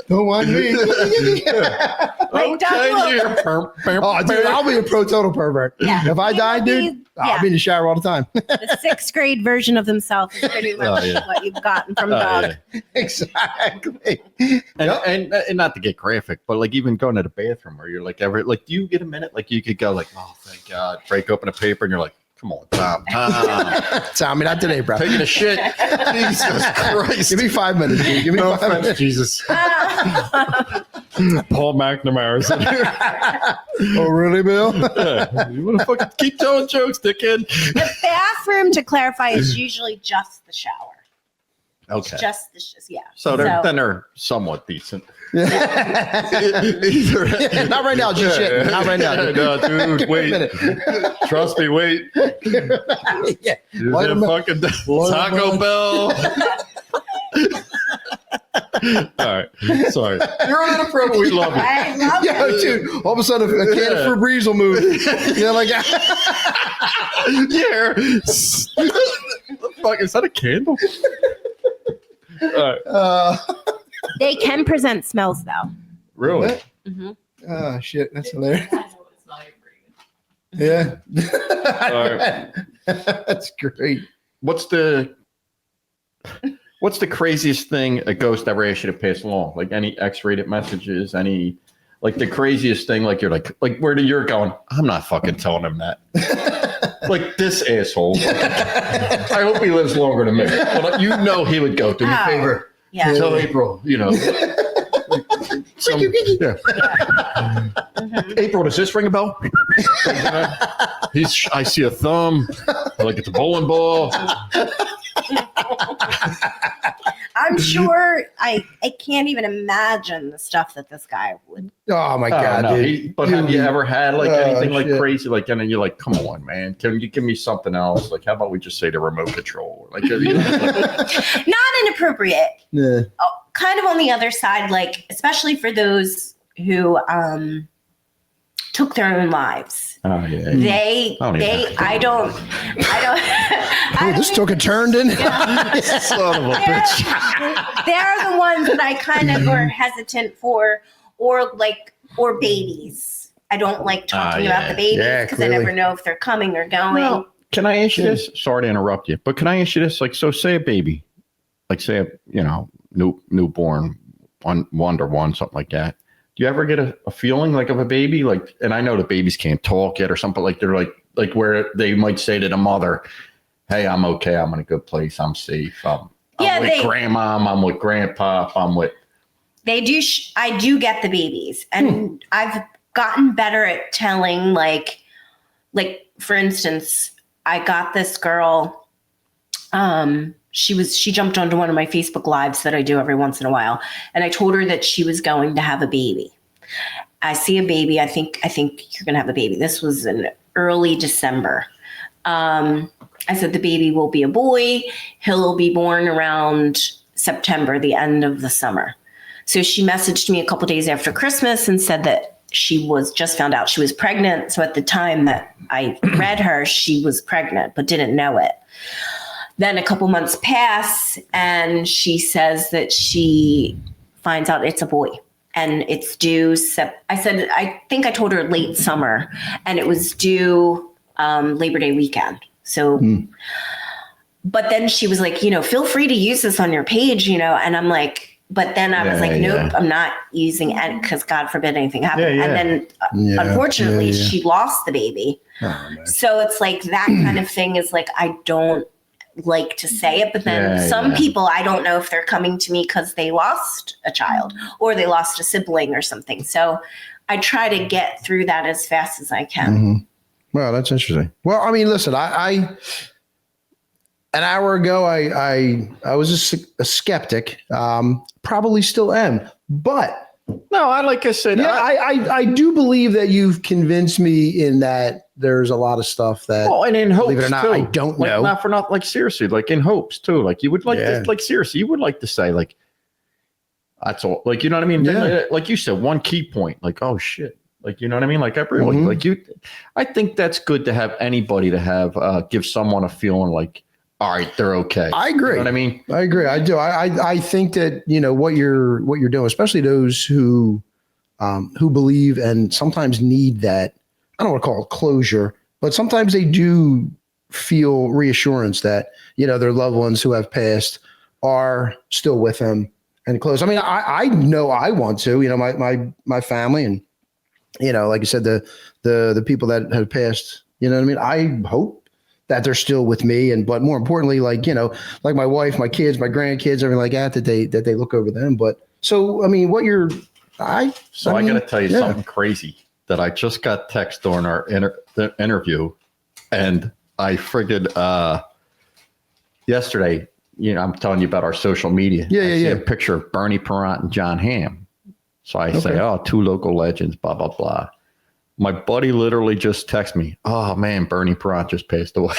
Don't want me. Like, Doug will- Oh, dude, I'll be a pro total pervert. Yeah. If I He die, will dude, be- I'll yeah. be in the shower all the time. The sixth grade version of himself is pretty much Oh, yeah. what you've gotten from Oh, Doug. yeah. Exactly. And not to get graphic, but like even going to the bathroom where you're like, do you get a minute? Like you could go like, oh, thank God, break open a paper and you're like, come on, Tom. Tommy, not today, bro. Taking a shit. Jesus Christ. Give me 5 minutes, dude. Give me No 5 offense, minutes. Jesus. Paul McNamara's in here. Oh, really, Bill? Yeah. You want to fucking keep telling jokes, dickhead? The bathroom, to clarify, is usually just the shower. Okay. Just the yeah. So then they're somewhat decent. Not right now, just shit. Not right now. No, Give me dude, a wait. minute. Trust me, wait. Yeah. Dude, Light that 'em up. fucking Light 'em Taco up. Bell. All right. Sorry. You're an inappropriate. We love you. I love Yo, it. dude, all of a sudden a can of Febreze will move. You're like, Yeah. Fuck, is that a candle? All right. They can present smells though. Really? What? Mm-hmm. Oh, shit. That's hilarious. It's not agreement. Yeah. All right. That's great. What's the craziest thing a ghost ever asked you to pass along? Like any X-rated messages, any like the craziest thing, like you're like where you're going, I'm not fucking telling him that. Like this asshole. I hope he lives longer than me. But you know he would go, do me a Oh. favor. Yeah. Tell April, Send some. Yeah. April, does this ring a bell? I see a thumb. Like it's a bowling ball. I'm sure I can't even imagine the stuff that this guy would. Oh my God, no. dude. But have you ever had like anything like shit. crazy? Like, and then you're like, come on, man. Can you give me something else? Like, how about we just say the remote control? Like, you know, Not inappropriate. Yeah. Kind of on the other side, like, especially for those who took their own lives. oh yeah. I don't. This took a turn, didn't it? Son of a bitch. They're the ones that I kind of are hesitant for, or babies. I don't like talking about the babies because I never know if they're coming or going. Well, can I ask you this? Sorry to interrupt you, but can I ask you this? Like, so say a baby, like say a newborn Wonder One, something like that. Do you ever get a feeling like of a baby? Like, and I know the babies can't talk yet or something, like they're like where they might say to the mother, hey, I'm okay. I'm in a good place. I'm safe. I'm with grandma. I'm with grandpa. I'm with. They do. I do get the babies, and I've gotten better at telling. Like for instance, I got this girl. She jumped onto one of my Facebook lives that I do every once in a while, and I told her that she was going to have a baby. I see a baby. I think you're going to have a baby. This was in early December. I said the baby will be a boy. He'll be born around September, the end of the summer. So she messaged me a couple days after Christmas and said that she was just found out she was pregnant. So at the time that I read her, she was pregnant, but didn't know it. Then a couple months pass and she says that she finds out it's a boy and it's due. I think I told her late summer and it was due Labor Day weekend. So, but then she was like, feel free to use this on your page, and I'm like, but then I was like, nope, I'm not using it because God forbid anything happened. And then unfortunately she lost the baby. Oh, so it's like that kind of thing is like, I don't like to say it, but then some people, I don't know if they're coming to me because they lost a child or they lost a sibling or something. So I try to get through that as fast as I can. Mm-hmm. Well, that's interesting. Well, I mean, listen, I an hour ago, I was a skeptic, probably still am, but no, like I said, I do believe that you've convinced me in that there's a lot of stuff that, and in hopes, believe it or not, too. I don't like, know. Not for not like seriously, like in hopes too. Like you would like to, like seriously, you would like to say like, that's all. Like, you know what I mean? Yeah. Like you said, one key point, like, oh shit. Like, you know what I mean? Like I really like you. I think that's good to have anybody to have, give someone a feeling like, all right, they're okay. I agree. You know what I mean? I agree. I do. I think that, what you're doing, especially those who believe and sometimes need that, I don't want to call it closure, but sometimes they do feel reassurance that, their loved ones who have passed are still with them and close. I mean, I know I want to, my family and, like I said, the people that have passed, you know what I mean? I hope that they're still with me. But more importantly, like my wife, my kids, my grandkids, everything like that they look over them. But so, I mean, I got to tell you something crazy that I just got text during our the interview. And I figured yesterday, I'm telling you about our social media. I see a picture of Bernie Perrant and John Hamm. So I say, two local legends, blah, blah, blah. My buddy literally just texted me, oh, man, Bernie Perrant just passed away.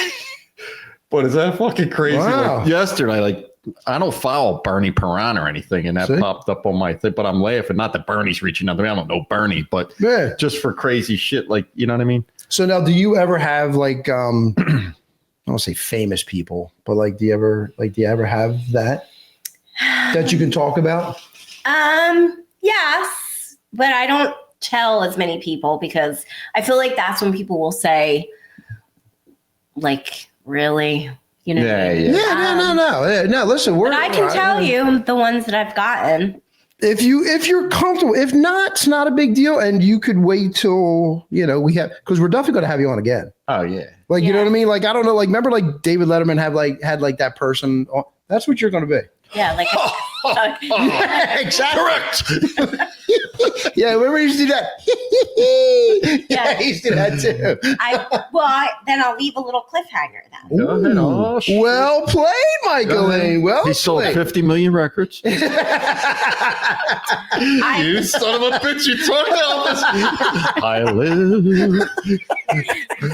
But is that fucking crazy? Wow. Like, yesterday, I don't follow Bernie Perrant or anything, and that popped up on my thing. But I'm laughing. Not that Bernie's reaching out to me. I don't know Bernie, but just for crazy shit. Like, you know what I mean? So now, do you ever have I don't want to say famous people, but do you ever have that you can talk about? Yes, but I don't tell as many people because I feel like that's when people will say, like, really? No. No, listen, but I can tell you the ones that I've gotten. If you're comfortable, if not, it's not a big deal. And you could wait till, because we're definitely going to have you on again. Oh yeah. You know what I mean? I don't know, remember David Letterman had that person. That's what you're going to be. Yeah. Yeah, exactly. Correct. Yeah, remember he used to do that? Yeah, he used to do that too. Then I'll leave a little cliffhanger then. Go ahead. Oh, shit. Well played, Michaelene. Well He sold played. 50 million records. You son of a bitch, you talked Elvis. I live.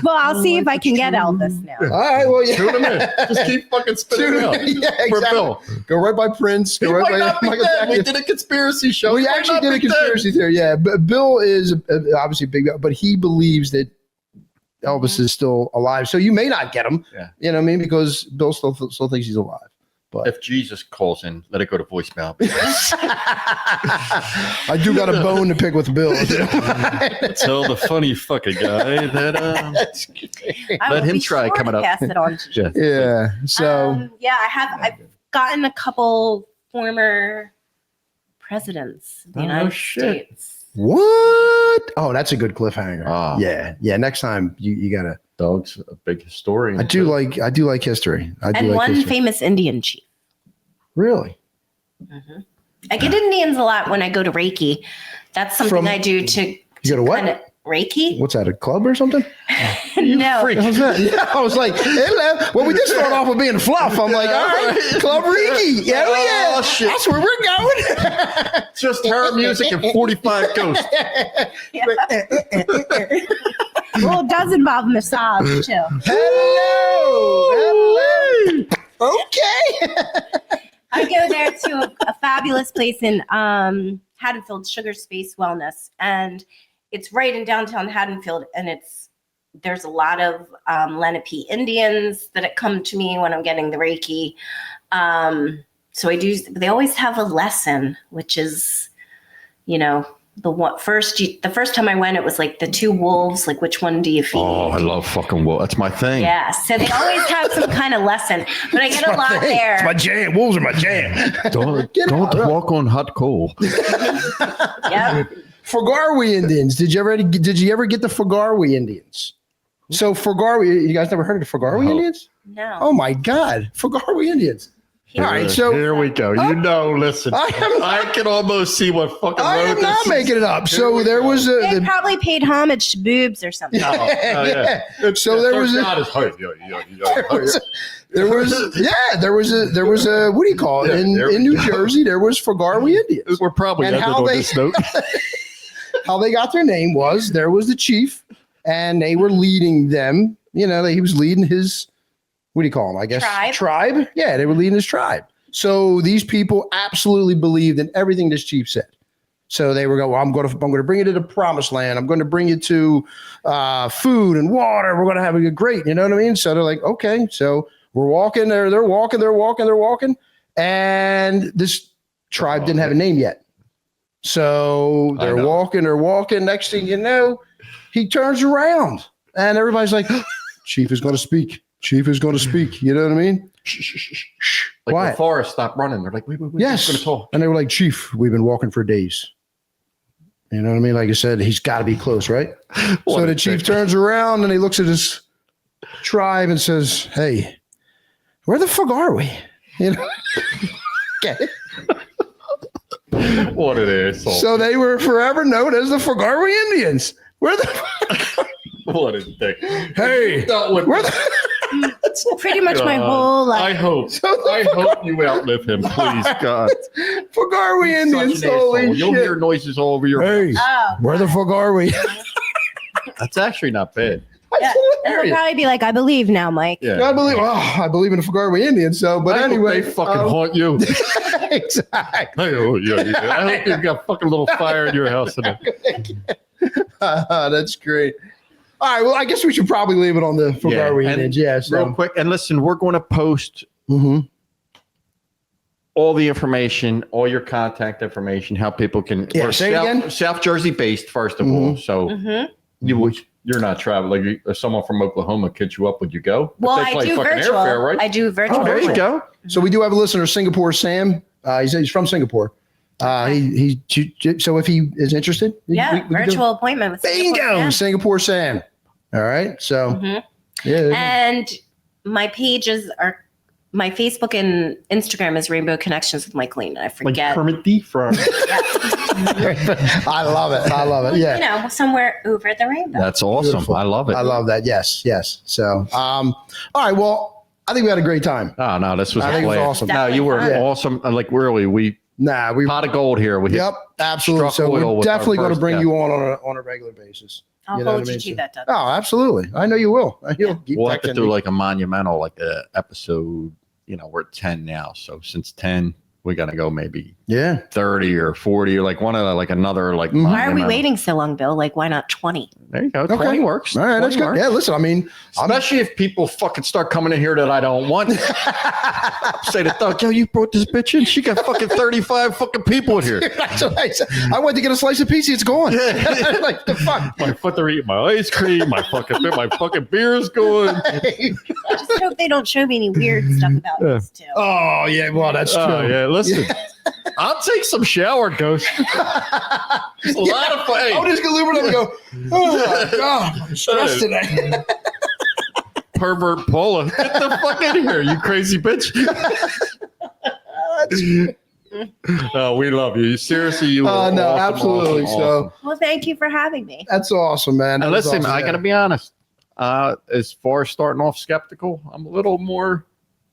Well, I'll see if I can get Elvis now. All right, well, yeah. Shoot him in. Just keep fucking spitting it out. Yeah, For exactly. Bill. Go right by Prince. He Go right might by not be Michael dead. We Jackson. did a conspiracy show. We He might actually not did a be dead. conspiracy theory, yeah. But Bill is obviously a big, but he believes that Elvis is still alive. So you may not get him. Yeah. You know what I mean? Because Bill still thinks he's alive. But If Jesus calls in, let it go to voicemail. I do got a bone to pick with Bill. Tell the funny fucking guy that I Let will him be try sure coming to up. pass it on to you. Yeah. So I've gotten a couple former presidents of the Oh, United shit. States. what? Oh, that's a good cliffhanger. Ah. Yeah. Yeah. Next time you gotta. Dog's a big historian. I do like history. I do And like one history. famous Indian chief. Really? I get Indians a lot when I go to Reiki. That's something From- I do to You go to what? kinda- Reiki? What's that? A club or something? No. What was that? Yeah, I was like, hey, well, we just started off with being fluff. I'm like, all right, Club Reiki. Yeah, Oh, shit. That's where we're going. just her music and 45 ghosts. Well, it does involve massage too. Hello. Okay. I go there to a fabulous place in Haddonfield, Sugar Space Wellness, and it's right in downtown Haddonfield. And there's a lot of Lenape Indians that come to me when I'm getting the Reiki. So they always have a lesson, which is, the first time I went, it was like the two wolves, like which one do you feed? Oh, I love fucking wolves. That's my thing. Yeah, so they always have some kind of lesson, but I get a lot there. It's my jam. Wolves are my jam. Don't walk on hot coal. Yeah. Fogarwe Indians. Did you ever get the Fogarwe Indians? So Fogarwe, you guys never heard of the Fogarwe No. Indians? No. Oh my God, Fogarwe Indians. All right, so here we go. Listen, I can almost see what fucking I am road not this is. making it up. Here So we there go. was They probably paid homage to boobs or something. Oh, yeah. So there was not as hard. there was a what do you call it in New Jersey? There was Fogarwe Indians. We're probably And ended how on they- this note. How they got their name was there was the chief, and they were leading them. He was leading his what do you call them? I guess tribe. Yeah, they were leading his tribe. So these people absolutely believed in everything this chief said. So they were going, well, I'm going to bring you to the promised land. I'm going to bring you to food and water. We're going to have a great, you know what I mean? So they're like, okay. So we're walking there. They're walking. And this tribe didn't have a name yet. So they're walking. Next thing you know, he turns around and everybody's like, Chief is going to speak. Chief is going to speak. You know what I mean? Shh. Like Quiet. the forest stopped running. They're like, wait, Yes. he's going to talk. And they were like, Chief, we've been walking for days. You know what I mean? Like I said, he's got to be close, right? So the chief turns around and he looks at his tribe and says, hey, where the fuck are we? Okay. What an asshole. So they were forever known as the Fogarwe Indians. Where the What a dick. Hey, where the Pretty much my whole I life. hope. I hope you outlive him, please, God. Holy Indians? Such an Holy asshole. You'll shit. hear noises all over your Hey, Oh, where the fuck are we? That's actually not bad. Yeah. It'll probably be like, I believe now, Mike. Yeah. I believe in the Fogarwe Indians. So, but I hope anyway, they fucking haunt you. exactly. I hope you've got fucking little fire in your house today. That's great. All right. Well, I guess we should probably leave it on the Fogarwe and Indians. Yeah. So. Real quick, and listen, we're going to post Mhm. all the information, all your contact information, how people can. Yeah, we're say it again. South Jersey based, first of all. So you're not traveling. Like, if someone from Oklahoma kicked you up, would you go? If well, they I play do fucking virtual. airfare, right? I do virtual. Oh, there you go. So we do have a listener, Singapore Sam. He's from Singapore. So if he is interested, Yeah, we can do- virtual appointment with Bingo, Singapore Sam. Singapore Sam. All right. So Mhm. yeah. And my pages are my Facebook and Instagram is Rainbow Connections with Michaelene. I Like forget. Kermit the Frog. I love it. I love it. Yeah. Somewhere over the rainbow. That's awesome. Beautiful. I love it. I love that. Yes. Yes. So, all right. Well, I think we had a great time. Oh, no, this was I a think it was blast. awesome. No, you were Definitely awesome. Like, really, we pot of gold here. We hit Yep, absolutely. struck So oil we're with our definitely going to first bring guest. you on a regular basis. I'll You know hold what I you mean? to that, Doug. Oh, absolutely. I know you will. You'll keep We'll have to texting do me. like a monumental, like a episode. We're at 10 now. So since 10, we got to go maybe Yeah. 30 or 40 or like one of the, like another like. Mhm. Why are we monumental. waiting so long, Bill? Like, why not 20? There you go. Okay. 20 works. All right, that's 20 good. works. Yeah, listen, I mean, Especially if people fucking start coming in here that I don't want. Say to Doug, yo, you brought this bitch in. She got fucking 35 fucking people in here. that's what I said. I went to get a slice of pizza. It's gone. Like, the fuck? My foot, they're eating my ice cream. My fucking beer is going. I just hope they don't show me any weird stuff about this, too. Oh, yeah. Well, that's true. Oh, yeah. Listen, I'll take some shower, Ghost. It's a lot of fun. Hey, I'll just go Uber and go, oh, my God. I'm stressed today. pervert Paula. Get the fuck in here, you crazy bitch. We love you. Seriously, you are no, awesome, absolutely. awesome, So awesome. Well, thank you for having me. that's awesome, man. And That was listen, awesome, I yeah. got to be honest. As far as starting off skeptical, I'm a little more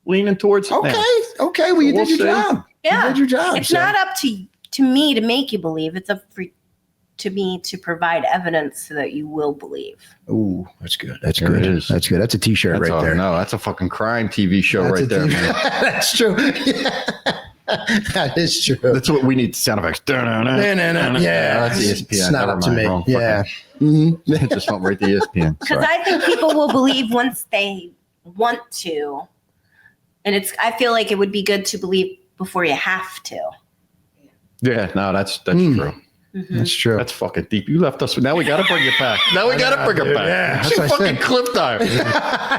leaning towards it Okay. now. Okay. Well, you We'll did your see. job. Yeah. You did your job. It's so. not up to me to make you believe. It's up to me to provide evidence so that you will believe. Ooh, that's good. That's There good. it is. That's good. That's a T-shirt That's right there. No, that's a fucking crime TV show That's right a there, T-shirt. man. That's true. That is true. That's what we need sound effects. Yeah, that's ESPN. It's not Never up to mind. me. Wrong Yeah. fucking- Mhm. Just went right to ESPN. Because Sorry. I think people will believe once they want to. And I feel like it would be good to believe before you have to. Yeah, no, that's Mm. true. Mhm. That's true. That's fucking deep. You left us. Now we got to bring it back. Now we got to bring it back. Yeah, She that's what I fucking cliff dived.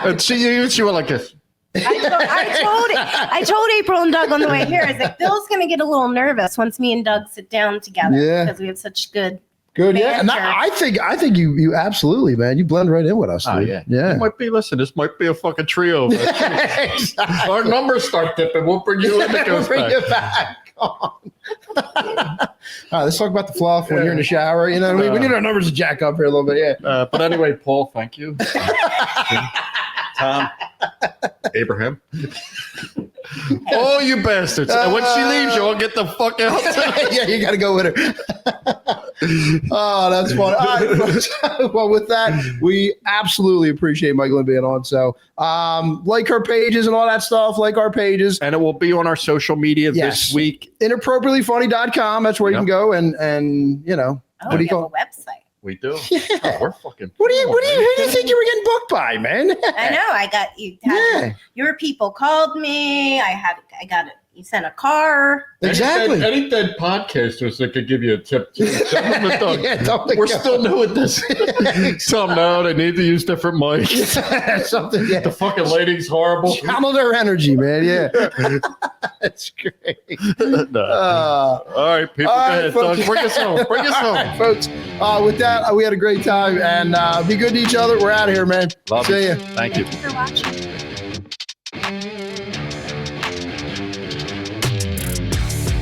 And she went like this. I told April and Doug on the way here, I was like, Bill's going to get a little nervous once me and Doug sit down together Yeah. because we have such good. Good. Yeah. And Banter. I think you absolutely, man. You blend right in with us. Oh, dude. yeah. Yeah. It might be, listen, this might be a fucking trio. Our numbers start dipping. We'll bring you in. It We'll goes bring back. it back. All right, let's talk about the fluff when you're in the shower. You know, we need our numbers to jack up here a little bit. Yeah. But anyway, Paul, thank you. Tom, Abraham. Oh, you bastards. And when she leaves, you all get the fuck out. Yeah, you got to go with her. Oh, that's funny. All right, folks. Well, with that, we absolutely appreciate Michaelene being on. So, like her pages and all that stuff, like our pages. And it will be on our social media Yes. this week. Inappropriatelyfunny.com. That's where you can go and you know, Oh, what do we you have call a website. We do. Yeah. Oh, we're fucking. Who do you think you were getting booked by, man? I know. I got you. Yeah. Your people called me. I got it. You sent a car. Exactly. Any dead podcasters that could give you a tip too. Send them to Doug. Yeah, don't We're go. still new at this. Tell them no, they need to use different mics. Something, yeah. The fucking lighting's horrible. Channel their energy, man. Yeah. That's great. No. All All right, people. all Go right, ahead, folks. Doug. Bring us home. Bring us right, home. folks. With that, we had a great time and be good to each other. We're out of here, man. Love See you. ya. Thank you. Thank you for watching.